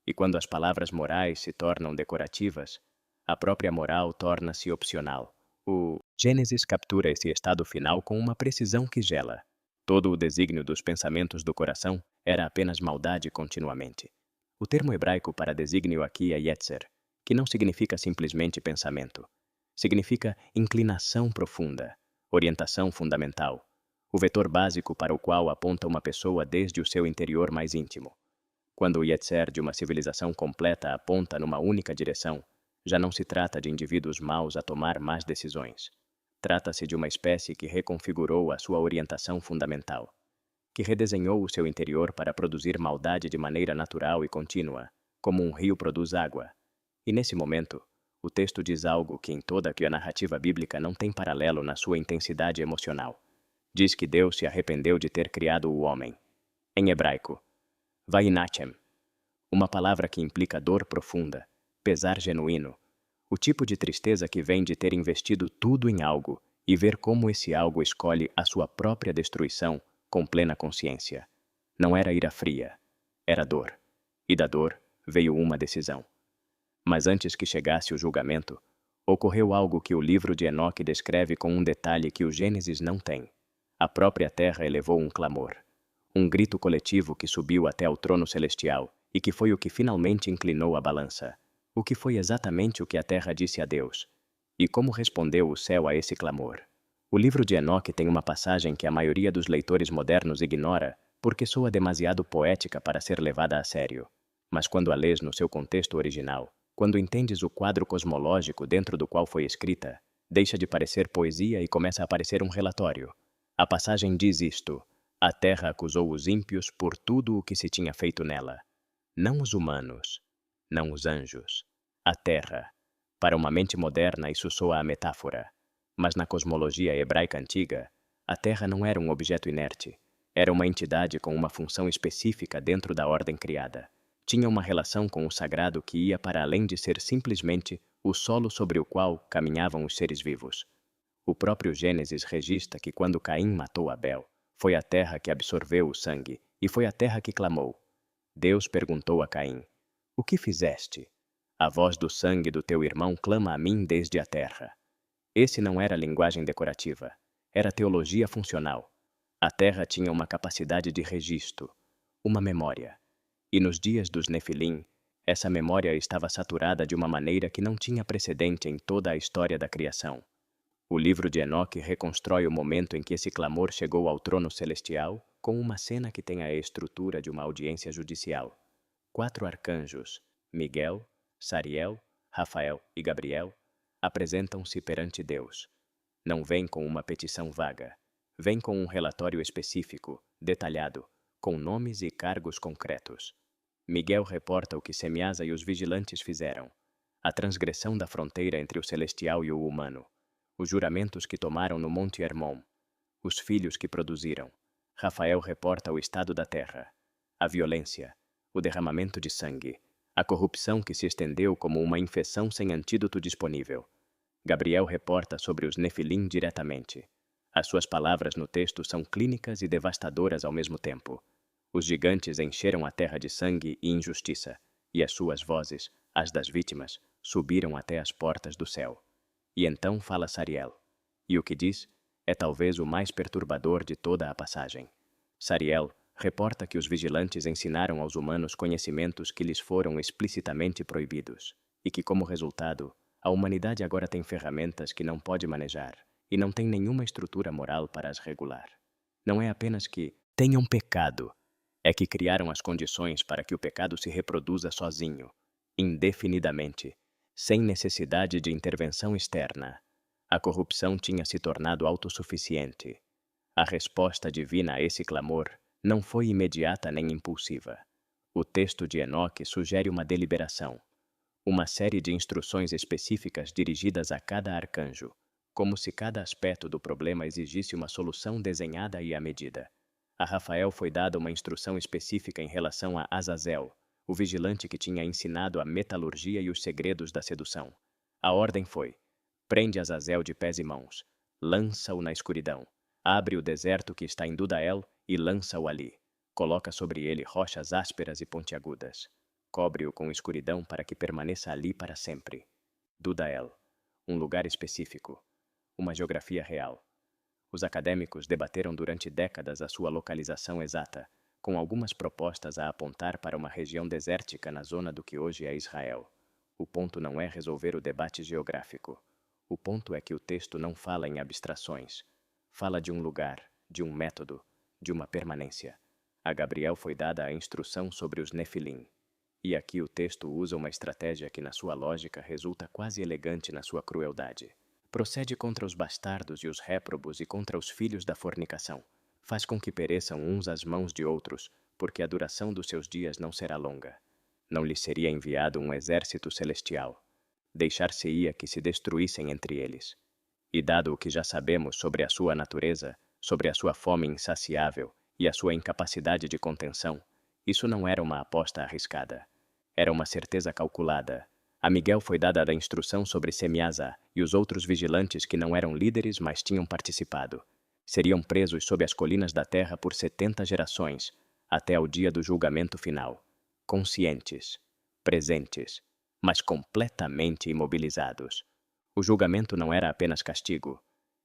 e quando as palavras morais se tornam decorativas, a própria moral torna-se opcional. O Gênesis captura esse estado final com uma precisão que gela. Todo o desígnio dos pensamentos do coração era apenas maldade continuamente. O termo hebraico para desígnio aqui é yetzer, que não significa simplesmente pensamento. Significa inclinação profunda, orientação fundamental, o vetor básico para o qual aponta uma pessoa desde o seu interior mais íntimo. Quando o yetzer de uma civilização completa aponta numa única direção, já não se trata de indivíduos maus a tomar más decisões. Trata-se de uma espécie que reconfigurou a sua orientação fundamental, que redesenhou o seu interior para produzir maldade de maneira natural e contínua, como um rio produz água. E nesse momento, o texto diz algo que em toda a narrativa bíblica não tem paralelo na sua intensidade emocional. Diz que Deus se arrependeu de ter criado o homem. Em hebraico, vainachem, uma palavra que implica dor profunda, pesar genuíno, o tipo de tristeza que vem de ter investido tudo em algo e ver como esse algo escolhe a sua própria destruição com plena consciência. Não era ira fria, era dor. E da dor veio uma decisão. Mas antes que chegasse o julgamento, Ocorreu algo que o livro de Enoque descreve com um detalhe que o Gênesis não tem. A própria terra elevou um clamor. Um grito coletivo que subiu até ao trono celestial e que foi o que finalmente inclinou a balança. O que foi exatamente o que a terra disse a Deus? E como respondeu o céu a esse clamor? O livro de Enoque tem uma passagem que a maioria dos leitores modernos ignora porque soa demasiado poética para ser levada a sério. Mas quando a lês no seu contexto original, quando entendes o quadro cosmológico dentro do qual foi escrita, deixa de parecer poesia e começa a parecer um relatório. A passagem diz isto: a terra acusou os ímpios por tudo o que se tinha feito nela. Não os humanos, não os anjos. A terra. Para uma mente moderna, isso soa a metáfora. Mas na cosmologia hebraica antiga, a terra não era um objeto inerte. Era uma entidade com uma função específica dentro da ordem criada. Tinha uma relação com o sagrado que ia para além de ser simplesmente o solo sobre o qual caminhavam os seres vivos. O próprio Gênesis registra que quando Caim matou Abel, foi a terra que absorveu o sangue e foi a terra que clamou. Deus perguntou a Caim: o que fizeste? A voz do sangue do teu irmão clama a mim desde a terra. Esse não era linguagem decorativa, era teologia funcional. A terra tinha uma capacidade de registro, uma memória. E nos dias dos Nefilim, essa memória estava saturada de uma maneira que não tinha precedente em toda a história da criação. O livro de Enoque reconstrói o momento em que esse clamor chegou ao trono celestial com uma cena que tem a estrutura de uma audiência judicial. 4 arcanjos, Miguel, Sariel, Rafael e Gabriel, apresentam-se perante Deus. Não vêm com uma petição vaga. Vêm com um relatório específico, detalhado, com nomes e cargos concretos. Miguel reporta o que Semiasa e os vigilantes fizeram, a transgressão da fronteira entre o celestial e o humano, os juramentos que tomaram no Monte Hermon, os filhos que produziram. Rafael reporta o estado da terra, a violência, o derramamento de sangue, a corrupção que se estendeu como uma infecção sem antídoto disponível. Gabriel reporta sobre os Nefilim diretamente. As suas palavras no texto são clínicas e devastadoras ao mesmo tempo. Os gigantes encheram a terra de sangue e injustiça, e as suas vozes, as das vítimas, subiram até as portas do céu. E então fala Sariel. E o que diz é talvez o mais perturbador de toda a passagem. Sariel reporta que os vigilantes ensinaram aos humanos conhecimentos que lhes foram explicitamente proibidos, e que, como resultado, a humanidade agora tem ferramentas que não pode manejar, e não tem nenhuma estrutura moral para as regular. Não é apenas que tenham pecado, é que criaram as condições para que o pecado se reproduza sozinho, indefinidamente, sem necessidade de intervenção externa. A corrupção tinha se tornado autossuficiente. A resposta divina a esse clamor não foi imediata nem impulsiva. O texto de Enoque sugere uma deliberação, uma série de instruções específicas dirigidas a cada arcanjo, como se cada aspecto do problema exigisse uma solução desenhada e à medida. A Rafael foi dada uma instrução específica em relação a Azazel, o vigilante que tinha ensinado a metalurgia e os segredos da sedução. A ordem foi: prende Azazel de pés e mãos, lança-o na escuridão, abre o deserto que está em Dudael e lança-o ali. Coloca sobre ele rochas ásperas e pontiagudas. Cobre-o com escuridão para que permaneça ali para sempre. Dudael, um lugar específico, uma geografia real. Os acadêmicos debateram durante décadas a sua localização exata, com algumas propostas a apontar para uma região desértica na zona do que hoje é Israel. O ponto não é resolver o debate geográfico. O ponto é que o texto não fala em abstrações. Fala de um lugar, de um método, de uma permanência. A Gabriel foi dada a instrução sobre os Nefilim. E aqui o texto usa uma estratégia que, na sua lógica, resulta quase elegante na sua crueldade. Procede contra os bastardos e os réprobos e contra os filhos da fornicação. Faz com que pereçam uns às mãos de outros, porque a duração dos seus dias não será longa. Não lhes seria enviado um exército celestial. Deixar-se-ia que se destruíssem entre eles. E dado o que já sabemos sobre a sua natureza, sobre a sua fome insaciável e a sua incapacidade de contenção, isso não era uma aposta arriscada. Era uma certeza calculada. A Miguel foi dada a instrução sobre Semiasa e os outros vigilantes que não eram líderes, mas tinham participado. Seriam presos sob as colinas da terra por 70 gerações, até ao dia do julgamento final. Conscientes, presentes, mas completamente imobilizados. O julgamento não era apenas castigo,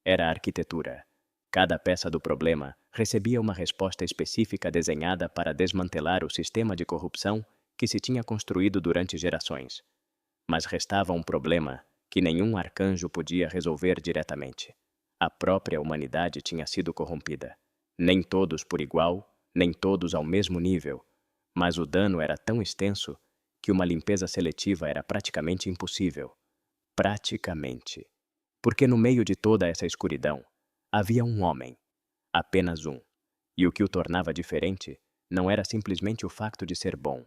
era arquitetura. Cada peça do problema recebia uma resposta específica desenhada para desmantelar o sistema de corrupção que se tinha construído durante gerações. Mas restava um problema que nenhum arcanjo podia resolver diretamente. A própria humanidade tinha sido corrompida. Nem todos por igual, nem todos ao mesmo nível, mas o dano era tão extenso que uma limpeza seletiva era praticamente impossível. Praticamente. Porque no meio de toda essa escuridão, havia um homem. Apenas um. E o que o tornava diferente não era simplesmente o facto de ser bom.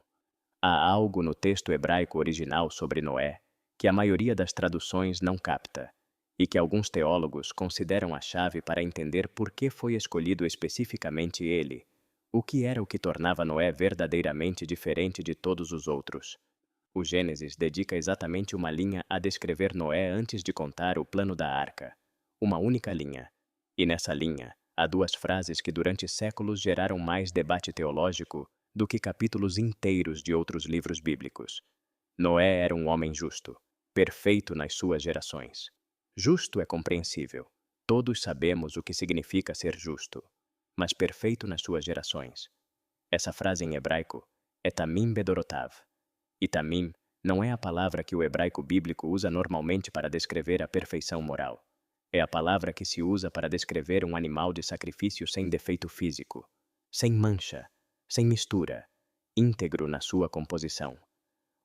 Há algo no texto hebraico original sobre Noé que a maioria das traduções não capta, e que alguns teólogos consideram a chave para entender por que foi escolhido especificamente ele. O que era o que tornava Noé verdadeiramente diferente de todos os outros? O Gênesis dedica exatamente uma linha a descrever Noé antes de contar o plano da arca. Uma única linha. E nessa linha, há duas frases que durante séculos geraram mais debate teológico do que capítulos inteiros de outros livros bíblicos. Noé era um homem justo, perfeito nas suas gerações. Justo é compreensível. Todos sabemos o que significa ser justo, mas perfeito nas suas gerações. Essa frase em hebraico é tamim bedorotav. E tamim não é a palavra que o hebraico bíblico usa normalmente para descrever a perfeição moral. É a palavra que se usa para descrever um animal de sacrifício sem defeito físico, sem mancha, sem mistura, íntegro na sua composição.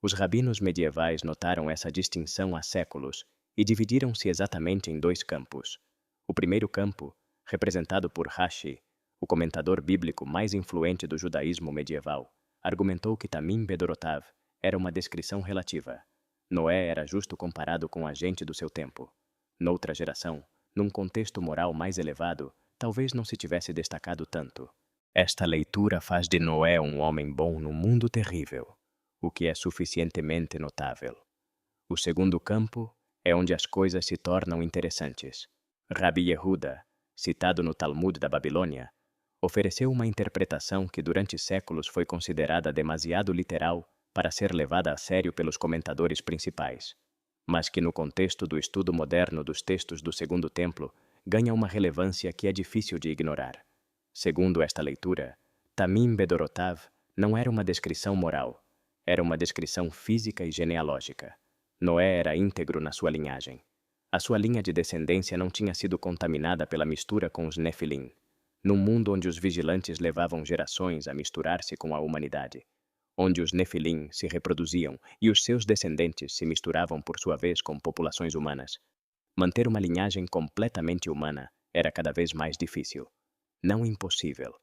Os rabinos medievais notaram essa distinção há séculos e dividiram-se exatamente em dois campos. O primeiro campo, representado por Rashi, o comentador bíblico mais influente do judaísmo medieval, argumentou que tamim bedorotav era uma descrição relativa. Noé era justo comparado com a gente do seu tempo. Noutra geração, num contexto moral mais elevado, talvez não se tivesse destacado tanto. Esta leitura faz de Noé um homem bom num mundo terrível, o que é suficientemente notável. O segundo campo é onde as coisas se tornam interessantes. Rabi Yehuda, citado no Talmud da Babilônia, ofereceu uma interpretação que durante séculos foi considerada demasiado literal para ser levada a sério pelos comentadores principais, mas que no contexto do estudo moderno dos textos do Segundo Templo ganha uma relevância que é difícil de ignorar. Segundo esta leitura, tamim bedorotav não era uma descrição moral, era uma descrição física e genealógica. Noé era íntegro na sua linhagem. A sua linha de descendência não tinha sido contaminada pela mistura com os Nefilim, num mundo onde os vigilantes levavam gerações a misturar-se com a humanidade, onde os Nefilim se reproduziam e os seus descendentes se misturavam por sua vez com populações humanas. Manter uma linhagem completamente humana era cada vez mais difícil. Não impossível,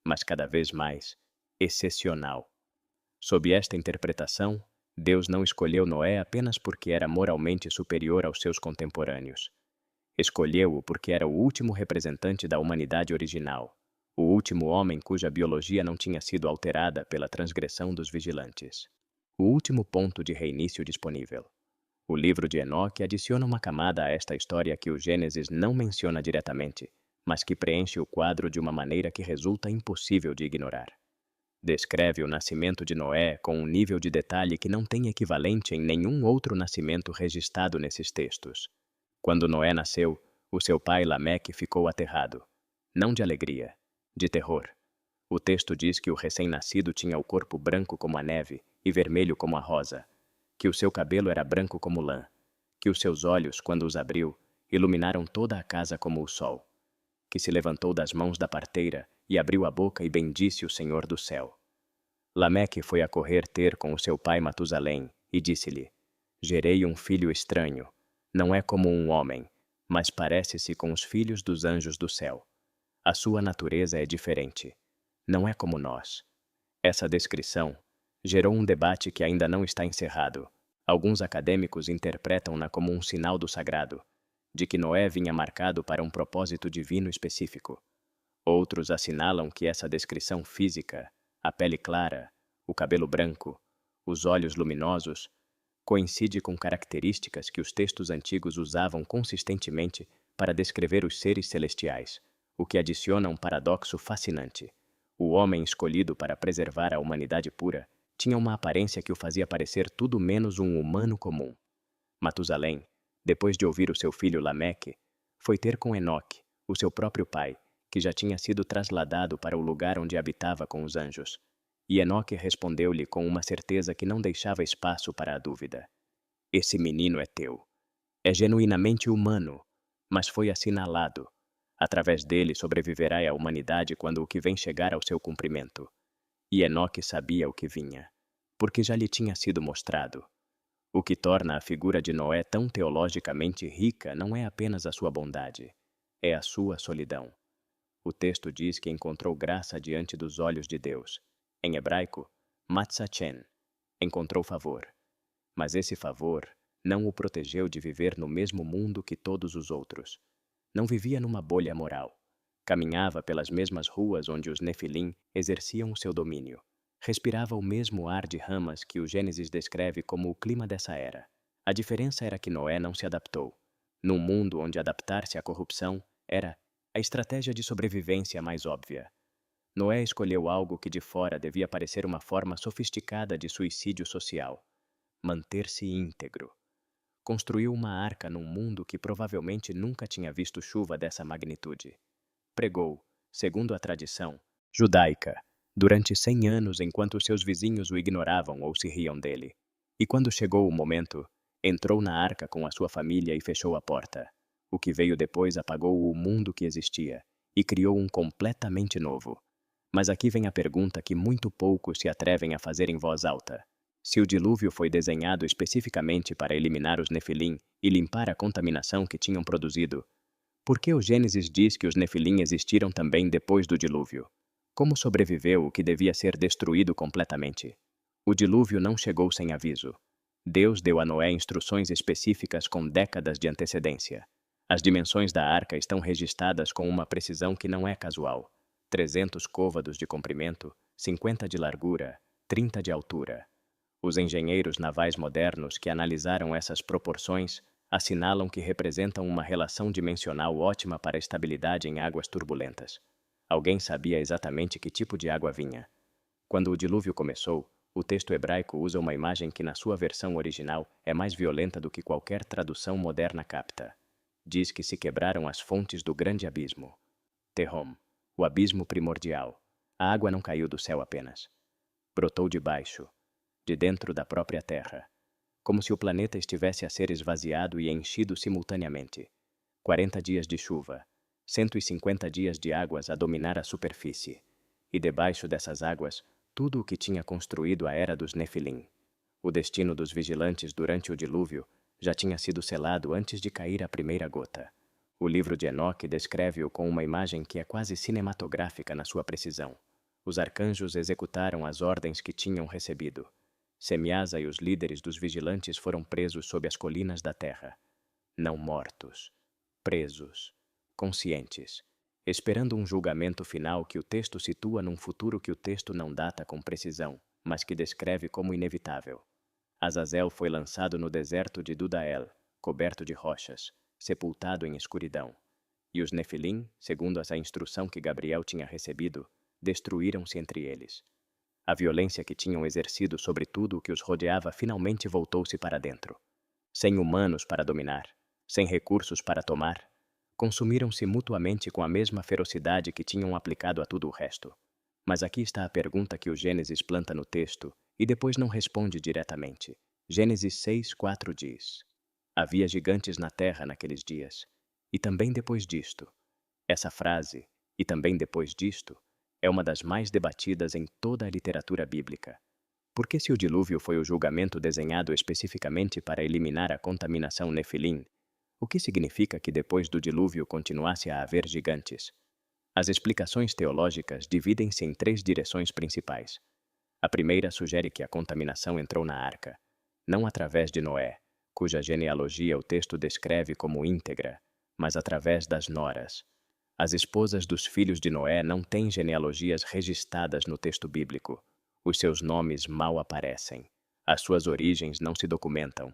mas cada vez mais excepcional. Sob esta interpretação, Deus não escolheu Noé apenas porque era moralmente superior aos seus contemporâneos. Escolheu-o porque era o último representante da humanidade original, o último homem cuja biologia não tinha sido alterada pela transgressão dos vigilantes. O último ponto de reinício disponível. O livro de Enoque adiciona uma camada a esta história que o Gênesis não menciona diretamente, mas que preenche o quadro de uma maneira que resulta impossível de ignorar. Descreve o nascimento de Noé com um nível de detalhe que não tem equivalente em nenhum outro nascimento registrado nesses textos. Quando Noé nasceu, o seu pai Lameque ficou aterrado, não de alegria, de terror. O texto diz que o recém-nascido tinha o corpo branco como a neve e vermelho como a rosa, que o seu cabelo era branco como lã, que os seus olhos, quando os abriu, iluminaram toda a casa como o sol, que se levantou das mãos da parteira e abriu a boca e bendisse o Senhor do céu. Lameque foi a correr ter com o seu pai Matusalém e disse-lhe: Gerei um filho estranho, não é como um homem, mas parece-se com os filhos dos anjos do céu. A sua natureza é diferente, não é como nós. Essa descrição gerou um debate que ainda não está encerrado. Alguns acadêmicos interpretam-na como um sinal do sagrado, de que Noé vinha marcado para um propósito divino específico. Outros assinalam que essa descrição física, a pele clara, o cabelo branco, os olhos luminosos, coincide com características que os textos antigos usavam consistentemente para descrever os seres celestiais, o que adiciona um paradoxo fascinante. O homem escolhido para preservar a humanidade pura tinha uma aparência que o fazia parecer tudo menos um humano comum. Matusalém, depois de ouvir o seu filho Lameque, foi ter com Enoque, o seu próprio pai, que já tinha sido trasladado para o lugar onde habitava com os anjos. E Enoque respondeu-lhe com uma certeza que não deixava espaço para a dúvida: esse menino é teu. É genuinamente humano, mas foi assinalado. Através dele sobreviverá a humanidade quando o que vem chegar ao seu cumprimento. E Enoque sabia o que vinha, porque já lhe tinha sido mostrado. O que torna a figura de Noé tão teologicamente rica não é apenas a sua bondade, é a sua solidão. O texto diz que encontrou graça diante dos olhos de Deus. Em hebraico, matzachen, encontrou favor. Mas esse favor não o protegeu de viver no mesmo mundo que todos os outros. Não vivia numa bolha moral. Caminhava pelas mesmas ruas onde os Nefilim exerciam o seu domínio. Respirava o mesmo ar de ramas que o Gênesis descreve como o clima dessa era. A diferença era que Noé não se adaptou. Num mundo onde adaptar-se à corrupção era a estratégia de sobrevivência mais óbvia. Noé escolheu algo que de fora devia parecer uma forma sofisticada de suicídio social: manter-se íntegro. Construiu uma arca num mundo que provavelmente nunca tinha visto chuva dessa magnitude. Pregou, segundo a tradição judaica, durante 100 anos enquanto seus vizinhos o ignoravam ou se riam dele. E quando chegou o momento, entrou na arca com a sua família e fechou a porta. O que veio depois apagou o mundo que existia e criou um completamente novo. Mas aqui vem a pergunta que muito poucos se atrevem a fazer em voz alta. Se o dilúvio foi desenhado especificamente para eliminar os Nefilim e limpar a contaminação que tinham produzido, por que o Gênesis diz que os Nefilim existiram também depois do dilúvio? Como sobreviveu o que devia ser destruído completamente? O dilúvio não chegou sem aviso. Deus deu a Noé instruções específicas com décadas de antecedência. As dimensões da arca estão registradas com uma precisão que não é casual: 300 côvados de comprimento, 50 de largura, 30 de altura. Os engenheiros navais modernos que analisaram essas proporções assinalam que representam uma relação dimensional ótima para a estabilidade em águas turbulentas. Alguém sabia exatamente que tipo de água vinha. Quando o dilúvio começou, o texto hebraico usa uma imagem que na sua versão original é mais violenta do que qualquer tradução moderna capta. Diz que se quebraram as fontes do grande abismo. Tehom, o abismo primordial. A água não caiu do céu apenas. Brotou de baixo, de dentro da própria terra, como se o planeta estivesse a ser esvaziado e enchido simultaneamente. 40 dias de chuva, 150 dias de águas a dominar a superfície. E debaixo dessas águas, tudo o que tinha construído a era dos Nefilim. O destino dos vigilantes durante o dilúvio já tinha sido selado antes de cair a primeira gota. O livro de Enoque descreve-o com uma imagem que é quase cinematográfica na sua precisão. Os arcanjos executaram as ordens que tinham recebido. Semiasa e os líderes dos vigilantes foram presos sob as colinas da terra. Não mortos, presos, conscientes, esperando um julgamento final que o texto situa num futuro que o texto não data com precisão, mas que descreve como inevitável. Azazel foi lançado no deserto de Dudael, coberto de rochas, sepultado em escuridão. E os Nefilim, segundo essa instrução que Gabriel tinha recebido, destruíram-se entre eles. A violência que tinham exercido sobre tudo o que os rodeava finalmente voltou-se para dentro. Sem humanos para dominar, sem recursos para tomar, consumiram-se mutuamente com a mesma ferocidade que tinham aplicado a tudo o resto. Mas aqui está a pergunta que o Gênesis planta no texto e depois não responde diretamente. Gênesis 6:4 diz: havia gigantes na terra naqueles dias, e também depois disto. Essa frase, e também depois disto, é uma das mais debatidas em toda a literatura bíblica. Porque se o dilúvio foi o julgamento desenhado especificamente para eliminar a contaminação Nefilim, o que significa que depois do dilúvio continuasse a haver gigantes? As explicações teológicas dividem-se em 3 direções principais. A primeira sugere que a contaminação entrou na arca, não através de Noé, cuja genealogia o texto descreve como íntegra, mas através das noras. As esposas dos filhos de Noé não têm genealogias registradas no texto bíblico. Os seus nomes mal aparecem. As suas origens não se documentam.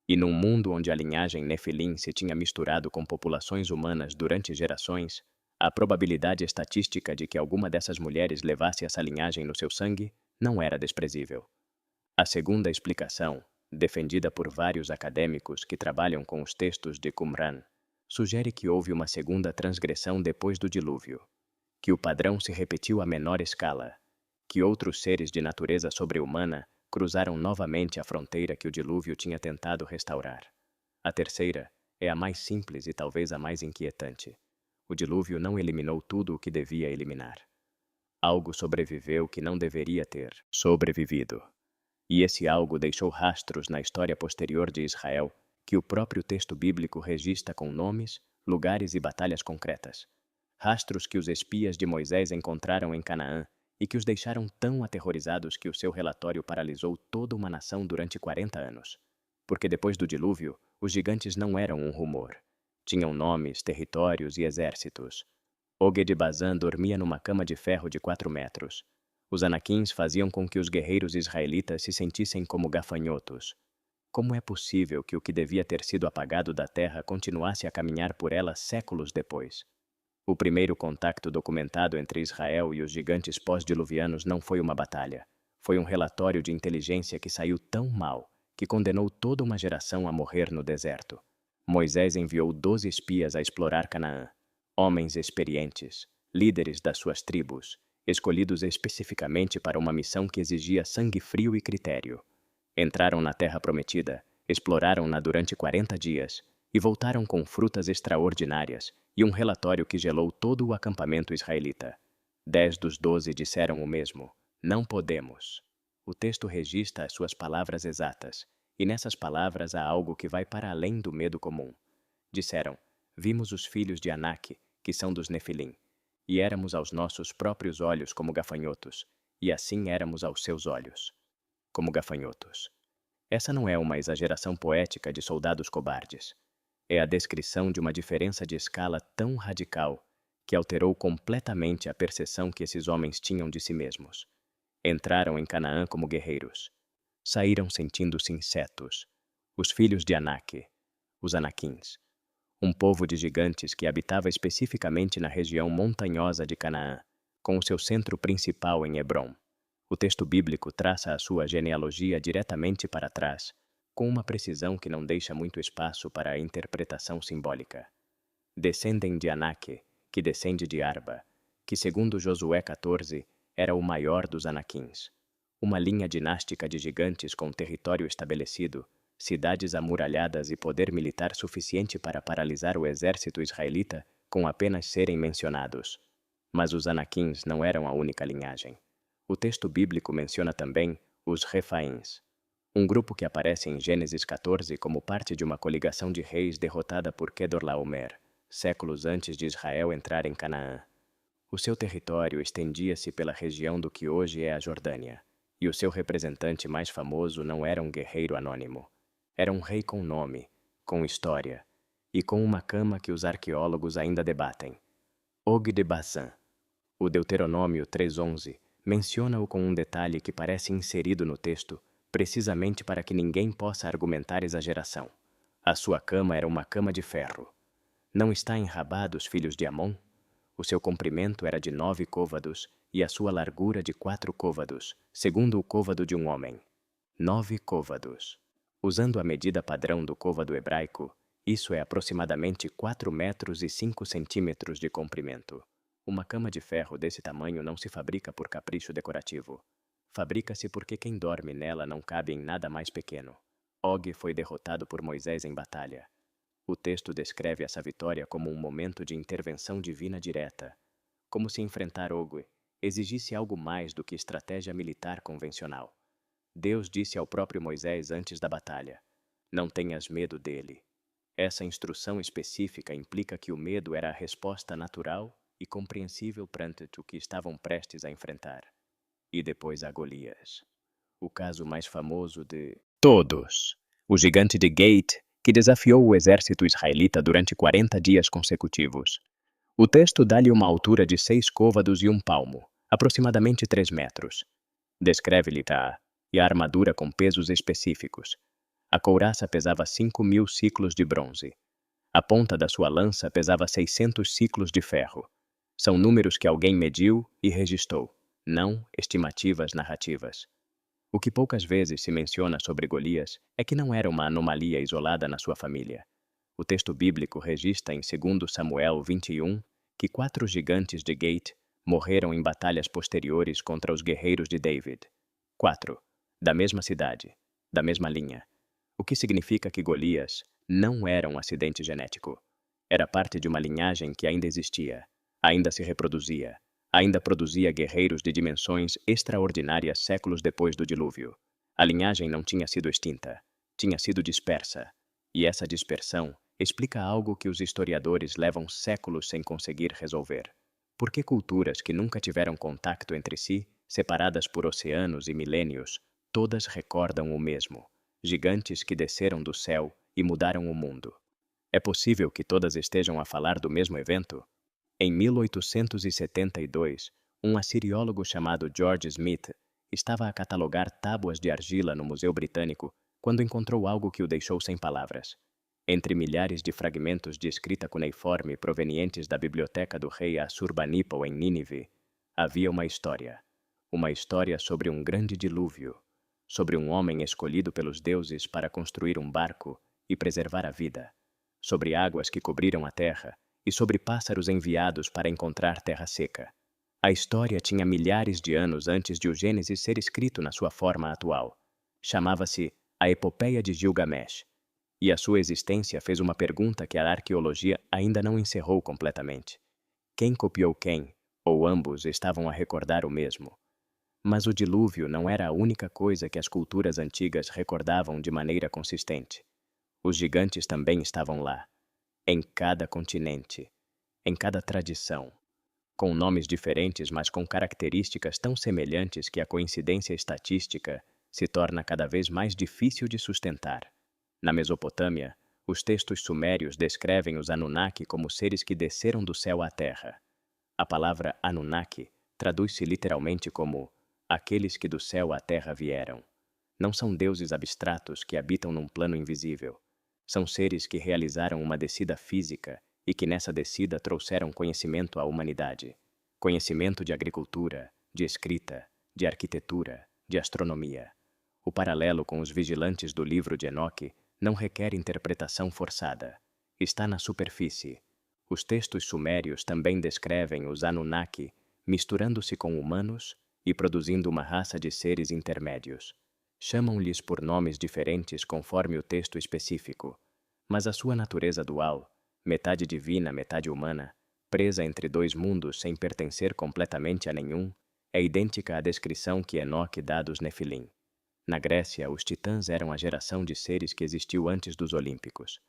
E num mundo onde a linhagem Nefilim se tinha misturado com populações humanas durante gerações, a probabilidade estatística de que alguma dessas mulheres levasse essa linhagem no seu sangue não era desprezível. A segunda explicação defendida por vários acadêmicos que trabalham com os textos de Qumran, sugere que houve uma segunda transgressão depois do dilúvio, que o padrão se repetiu a menor escala, que outros seres de natureza sobre-humana cruzaram novamente a fronteira que o dilúvio tinha tentado restaurar. A terceira é a mais simples e talvez a mais inquietante. O dilúvio não eliminou tudo o que devia eliminar. Algo sobreviveu que não deveria ter sobrevivido. E esse algo deixou rastros na história posterior de Israel, que o próprio texto bíblico registra com nomes, lugares e batalhas concretas. Rastros que os espias de Moisés encontraram em Canaã e que os deixaram tão aterrorizados que o seu relatório paralisou toda uma nação durante 40 anos. Porque depois do dilúvio, os gigantes não eram um rumor. Tinham nomes, territórios e exércitos. Og de Bazã dormia numa cama de ferro de 4 metros. Os anaquins faziam com que os guerreiros israelitas se sentissem como gafanhotos. Como é possível que o que devia ter sido apagado da terra continuasse a caminhar por ela séculos depois? O primeiro contacto documentado entre Israel e os gigantes pós-diluvianos não foi uma batalha. Foi um relatório de inteligência que saiu tão mal que condenou toda uma geração a morrer no deserto. Moisés enviou 12 espias a explorar Canaã. Homens experientes, líderes das suas tribos, escolhidos especificamente para uma missão que exigia sangue frio e critério. Entraram na Terra Prometida, exploraram-na durante 40 dias e voltaram com frutas extraordinárias e um relatório que gelou todo o acampamento israelita. 10 dos 12 disseram o mesmo: não podemos. O texto registra as suas palavras exatas, e nessas palavras há algo que vai para além do medo comum. Disseram: vimos os filhos de Anak, que são dos Nefilim, e éramos aos nossos próprios olhos como gafanhotos, e assim éramos aos seus olhos, como gafanhotos. Essa não é uma exageração poética de soldados cobardes. É a descrição de uma diferença de escala tão radical que alterou completamente a percepção que esses homens tinham de si mesmos. Entraram em Canaã como guerreiros. Saíram sentindo-se insetos. Os filhos de Anak, os Anaquins, um povo de gigantes que habitava especificamente na região montanhosa de Canaã, com o seu centro principal em Hebrom. O texto bíblico traça a sua genealogia diretamente para trás, com uma precisão que não deixa muito espaço para a interpretação simbólica. Descendem de Anak, que descende de Arba, que segundo Josué 14, era o maior dos Anaquins. Uma linha dinástica de gigantes com território estabelecido, cidades amuralhadas e poder militar suficiente para paralisar o exército israelita com apenas serem mencionados. Mas os Anaquins não eram a única linhagem. O texto bíblico menciona também os Refaíns, um grupo que aparece em Gênesis 14 como parte de uma coligação de reis derrotada por Kedorlaomer, séculos antes de Israel entrar em Canaã. O seu território estendia-se pela região do que hoje é a Jordânia, e o seu representante mais famoso não era um guerreiro anônimo. Era um rei com nome, com história, e com uma cama que os arqueólogos ainda debatem. Og de Bazã. O Deuteronômio 3:11 menciona-o com um detalhe que parece inserido no texto, precisamente para que ninguém possa argumentar exageração. A sua cama era uma cama de ferro. Não está em Rabá dos filhos de Amon? O seu comprimento era de 9 côvados e a sua largura de 4 côvados, segundo o côvado de um homem. 9 côvados. Usando a medida padrão do côvado hebraico, isso é aproximadamente 4 metros e 5 centímetros de comprimento. Uma cama de ferro desse tamanho não se fabrica por capricho decorativo. Fabrica-se porque quem dorme nela não cabe em nada mais pequeno. Og foi derrotado por Moisés em batalha. O texto descreve essa vitória como um momento de intervenção divina direta, como se enfrentar Og exigisse algo mais do que estratégia militar convencional. Deus disse ao próprio Moisés antes da batalha: não tenhas medo dele. Essa instrução específica implica que o medo era a resposta natural e compreensível perante o que estavam prestes a enfrentar. E depois a Golias. O caso mais famoso de todos, o gigante de Gate, que desafiou o exército israelita durante 40 dias consecutivos. O texto dá-lhe uma altura de 6 côvados e 1 palmo, aproximadamente 3 metros. Descreve-lhe e a armadura com pesos específicos. A couraça pesava 5.000 ciclos de bronze. A ponta da sua lança pesava 600 ciclos de ferro. São números que alguém mediu e registrou, não estimativas narrativas. O que poucas vezes se menciona sobre Golias é que não era uma anomalia isolada na sua família. O texto bíblico registra em 2 Samuel 21 que 4 gigantes de Gate morreram em batalhas posteriores contra os guerreiros de David. 4. Da mesma cidade, da mesma linha. O que significa que Golias não era um acidente genético. Era parte de uma linhagem que ainda existia, ainda se reproduzia, ainda produzia guerreiros de dimensões extraordinárias séculos depois do dilúvio. A linhagem não tinha sido extinta, tinha sido dispersa. E essa dispersão explica algo que os historiadores levam séculos sem conseguir resolver. Por que culturas que nunca tiveram contato entre si, separadas por oceanos e milênios, todas recordam o mesmo: gigantes que desceram do céu e mudaram o mundo? É possível que todas estejam a falar do mesmo evento? Em 1872, um assiriólogo chamado George Smith estava a catalogar tábuas de argila no Museu Britânico quando encontrou algo que o deixou sem palavras. Entre milhares de fragmentos de escrita cuneiforme provenientes da biblioteca do rei Assurbanipal em Nínive, havia uma história sobre um grande dilúvio, sobre um homem escolhido pelos deuses para construir um barco e preservar a vida, sobre águas que cobriram a terra e sobre pássaros enviados para encontrar terra seca. A história tinha milhares de anos antes de o Gênesis ser escrito na sua forma atual. Chamava-se a Epopeia de Gilgamesh, e a sua existência fez uma pergunta que a arqueologia ainda não encerrou completamente. Quem copiou quem, ou ambos estavam a recordar o mesmo? Mas o dilúvio não era a única coisa que as culturas antigas recordavam de maneira consistente. Os gigantes também estavam lá, em cada continente, em cada tradição, com nomes diferentes, mas com características tão semelhantes que a coincidência estatística se torna cada vez mais difícil de sustentar. Na Mesopotâmia, os textos sumérios descrevem os Anunnaki como seres que desceram do céu à terra. A palavra Anunnaki traduz-se literalmente como aqueles que do céu à terra vieram. Não são deuses abstratos que habitam num plano invisível. São seres que realizaram uma descida física e que nessa descida trouxeram conhecimento à humanidade. Conhecimento de agricultura, de escrita, de arquitetura, de astronomia. O paralelo com os vigilantes do livro de Enoque não requer interpretação forçada. Está na superfície. Os textos sumérios também descrevem os Anunnaki misturando-se com humanos e produzindo uma raça de seres intermédios. Chamam-lhes por nomes diferentes conforme o texto específico, mas a sua natureza dual, metade divina, metade humana, presa entre dois mundos sem pertencer completamente a nenhum, é idêntica à descrição que Enoque dá dos Nefilim. Na Grécia, os titãs eram a geração de seres que existiu antes dos olímpicos,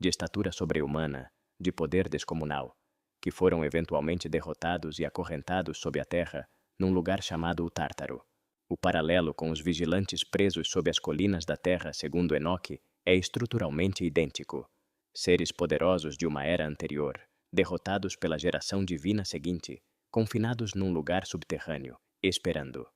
de estatura sobre-humana, de poder descomunal, que foram eventualmente derrotados e acorrentados sob a terra num lugar chamado o Tártaro. O paralelo com os vigilantes presos sob as colinas da terra, segundo Enoque, é estruturalmente idêntico. Seres poderosos de uma era anterior, derrotados pela geração divina seguinte, confinados num lugar subterrâneo, esperando.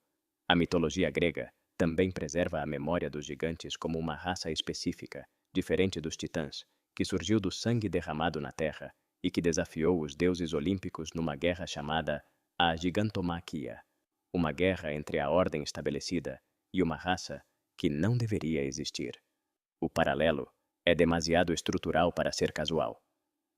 A mitologia grega também preserva a memória dos gigantes como uma raça específica, diferente dos titãs, que surgiu do sangue derramado na terra e que desafiou os deuses olímpicos numa guerra chamada a Gigantomaquia, uma guerra entre a ordem estabelecida e uma raça que não deveria existir. O paralelo é demasiado estrutural para ser casual.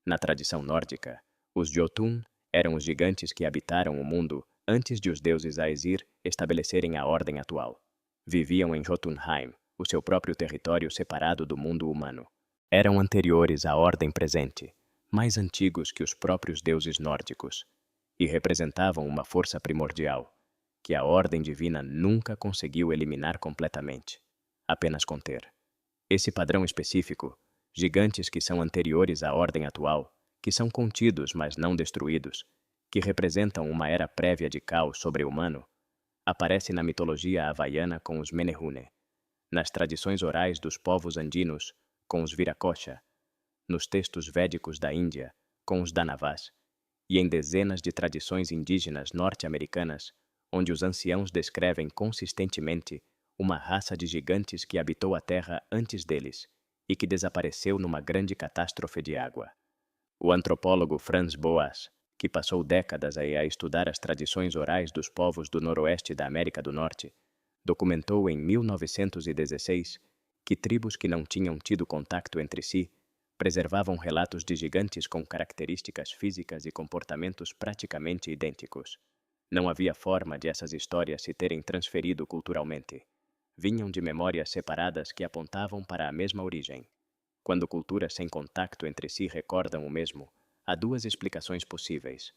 Na tradição nórdica, os Jotun eram os gigantes que habitaram o mundo antes de os deuses Aesir estabelecerem a ordem atual. Viviam em Jotunheim, o seu próprio território separado do mundo humano. Eram anteriores à ordem presente, mais antigos que os próprios deuses nórdicos, e representavam uma força primordial, que a ordem divina nunca conseguiu eliminar completamente, apenas conter. Esse padrão específico, gigantes que são anteriores à ordem atual, que são contidos mas não destruídos, que representam uma era prévia de caos sobre-humano, aparece na mitologia havaiana com os Menehune, nas tradições orais dos povos andinos com os Viracocha, nos textos védicos da Índia com os Danavas, e em dezenas de tradições indígenas norte-americanas, onde os anciãos descrevem consistentemente uma raça de gigantes que habitou a Terra antes deles e que desapareceu numa grande catástrofe de água. O antropólogo Franz Boas, que passou décadas a estudar as tradições orais dos povos do noroeste da América do Norte, documentou em 1916 que tribos que não tinham tido contato entre si preservavam relatos de gigantes com características físicas e comportamentos praticamente idênticos. Não havia forma de essas histórias se terem transferido culturalmente. Vinham de memórias separadas que apontavam para a mesma origem. Quando culturas sem contato entre si recordam o mesmo, há duas explicações possíveis.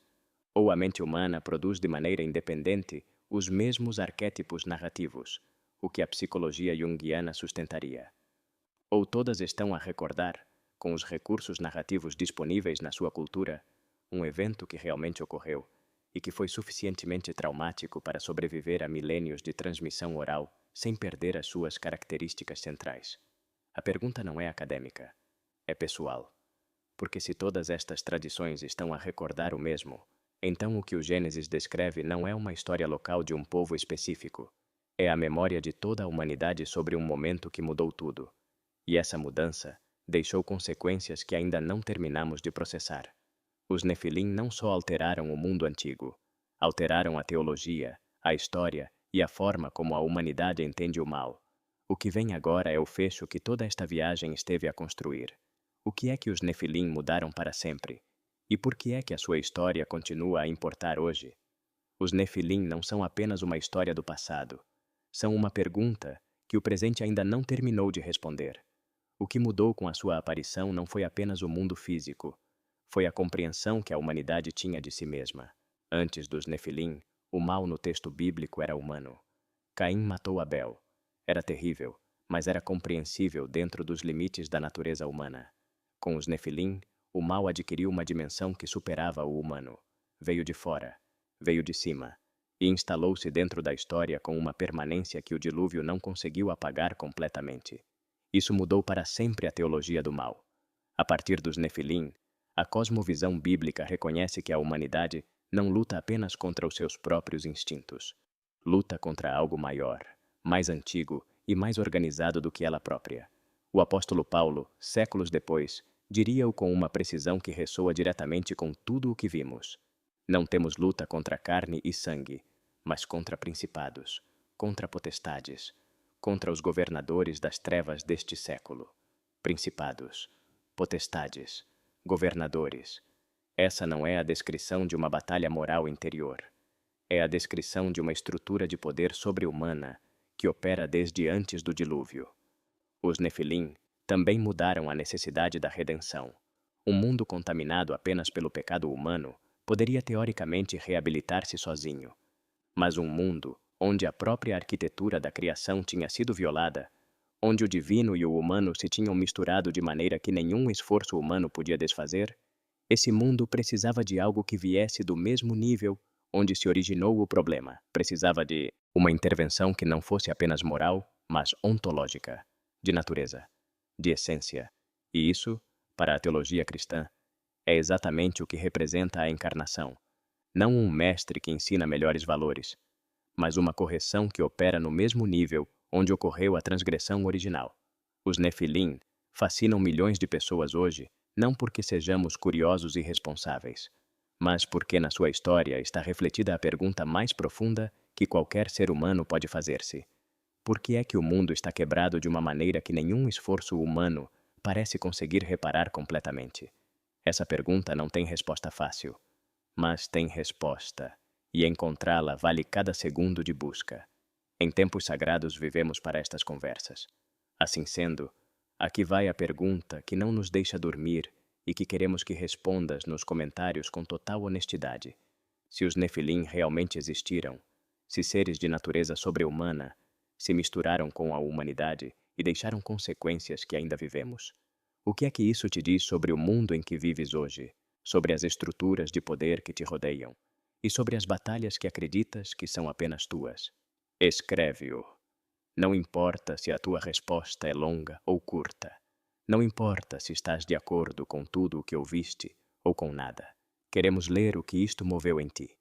Ou a mente humana produz de maneira independente os mesmos arquétipos narrativos, o que a psicologia junguiana sustentaria. Ou todas estão a recordar, com os recursos narrativos disponíveis na sua cultura, um evento que realmente ocorreu e que foi suficientemente traumático para sobreviver a milênios de transmissão oral sem perder as suas características centrais. A pergunta não é acadêmica, é pessoal. Porque se todas estas tradições estão a recordar o mesmo, então o que o Gênesis descreve não é uma história local de um povo específico. É a memória de toda a humanidade sobre um momento que mudou tudo. E essa mudança deixou consequências que ainda não terminamos de processar. Os Nefilim não só alteraram o mundo antigo, alteraram a teologia, a história e a forma como a humanidade entende o mal. O que vem agora é o fecho que toda esta viagem esteve a construir. O que é que os Nefilim mudaram para sempre? E por que é que a sua história continua a importar hoje? Os Nefilim não são apenas uma história do passado. São uma pergunta que o presente ainda não terminou de responder. O que mudou com a sua aparição não foi apenas o mundo físico. Foi a compreensão que a humanidade tinha de si mesma. Antes dos Nefilim, o mal no texto bíblico era humano. Caim matou Abel. Era terrível, mas era compreensível dentro dos limites da natureza humana. Com os Nefilim, o mal adquiriu uma dimensão que superava o humano. Veio de fora, veio de cima, e instalou-se dentro da história com uma permanência que o dilúvio não conseguiu apagar completamente. Isso mudou para sempre a teologia do mal. A partir dos Nefilim, a cosmovisão bíblica reconhece que a humanidade não luta apenas contra os seus próprios instintos. Luta contra algo maior, mais antigo e mais organizado do que ela própria. O apóstolo Paulo, séculos depois, diria-o com uma precisão que ressoa diretamente com tudo o que vimos. Não temos luta contra carne e sangue, mas contra principados, contra potestades, contra os governadores das trevas deste século. Principados, potestades, governadores. Essa não é a descrição de uma batalha moral interior. É a descrição de uma estrutura de poder sobre-humana que opera desde antes do dilúvio. Os Nefilim também mudaram a necessidade da redenção. Um mundo contaminado apenas pelo pecado humano poderia teoricamente reabilitar-se sozinho. Mas um mundo onde a própria arquitetura da criação tinha sido violada, onde o divino e o humano se tinham misturado de maneira que nenhum esforço humano podia desfazer, esse mundo precisava de algo que viesse do mesmo nível onde se originou o problema. Precisava de uma intervenção que não fosse apenas moral, mas ontológica, de natureza, de essência. E isso, para a teologia cristã, é exatamente o que representa a encarnação. Não um mestre que ensina melhores valores, mas uma correção que opera no mesmo nível onde ocorreu a transgressão original. Os Nefilim fascinam milhões de pessoas hoje, não porque sejamos curiosos e irresponsáveis, mas porque na sua história está refletida a pergunta mais profunda que qualquer ser humano pode fazer-se. Por que é que o mundo está quebrado de uma maneira que nenhum esforço humano parece conseguir reparar completamente? Essa pergunta não tem resposta fácil, mas tem resposta, e encontrá-la vale cada segundo de busca. Em tempos sagrados vivemos para estas conversas. Assim sendo, aqui vai a pergunta que não nos deixa dormir e que queremos que respondas nos comentários com total honestidade. Se os Nefilim realmente existiram, se seres de natureza sobre-humana se misturaram com a humanidade e deixaram consequências que ainda vivemos, o que é que isso te diz sobre o mundo em que vives hoje, sobre as estruturas de poder que te rodeiam e sobre as batalhas que acreditas que são apenas tuas? Escreve-o. Não importa se a tua resposta é longa ou curta. Não importa se estás de acordo com tudo o que ouviste ou com nada. Queremos ler o que isto moveu em ti.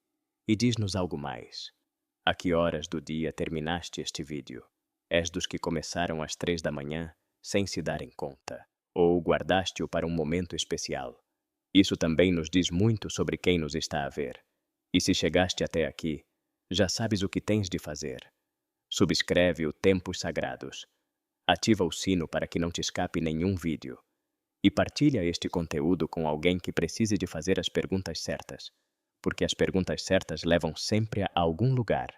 E diz-nos algo mais. A que horas do dia terminaste este vídeo? És dos que começaram às 3 da manhã, sem se darem conta? Ou guardaste-o para um momento especial? Isso também nos diz muito sobre quem nos está a ver. E se chegaste até aqui, já sabes o que tens de fazer. Subscreve o Tempos Sagrados. Ativa o sino para que não te escape nenhum vídeo. E partilha este conteúdo com alguém que precise de fazer as perguntas certas, porque as perguntas certas levam sempre a algum lugar.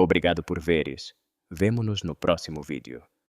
Obrigado por veres. Vemo-nos no próximo vídeo.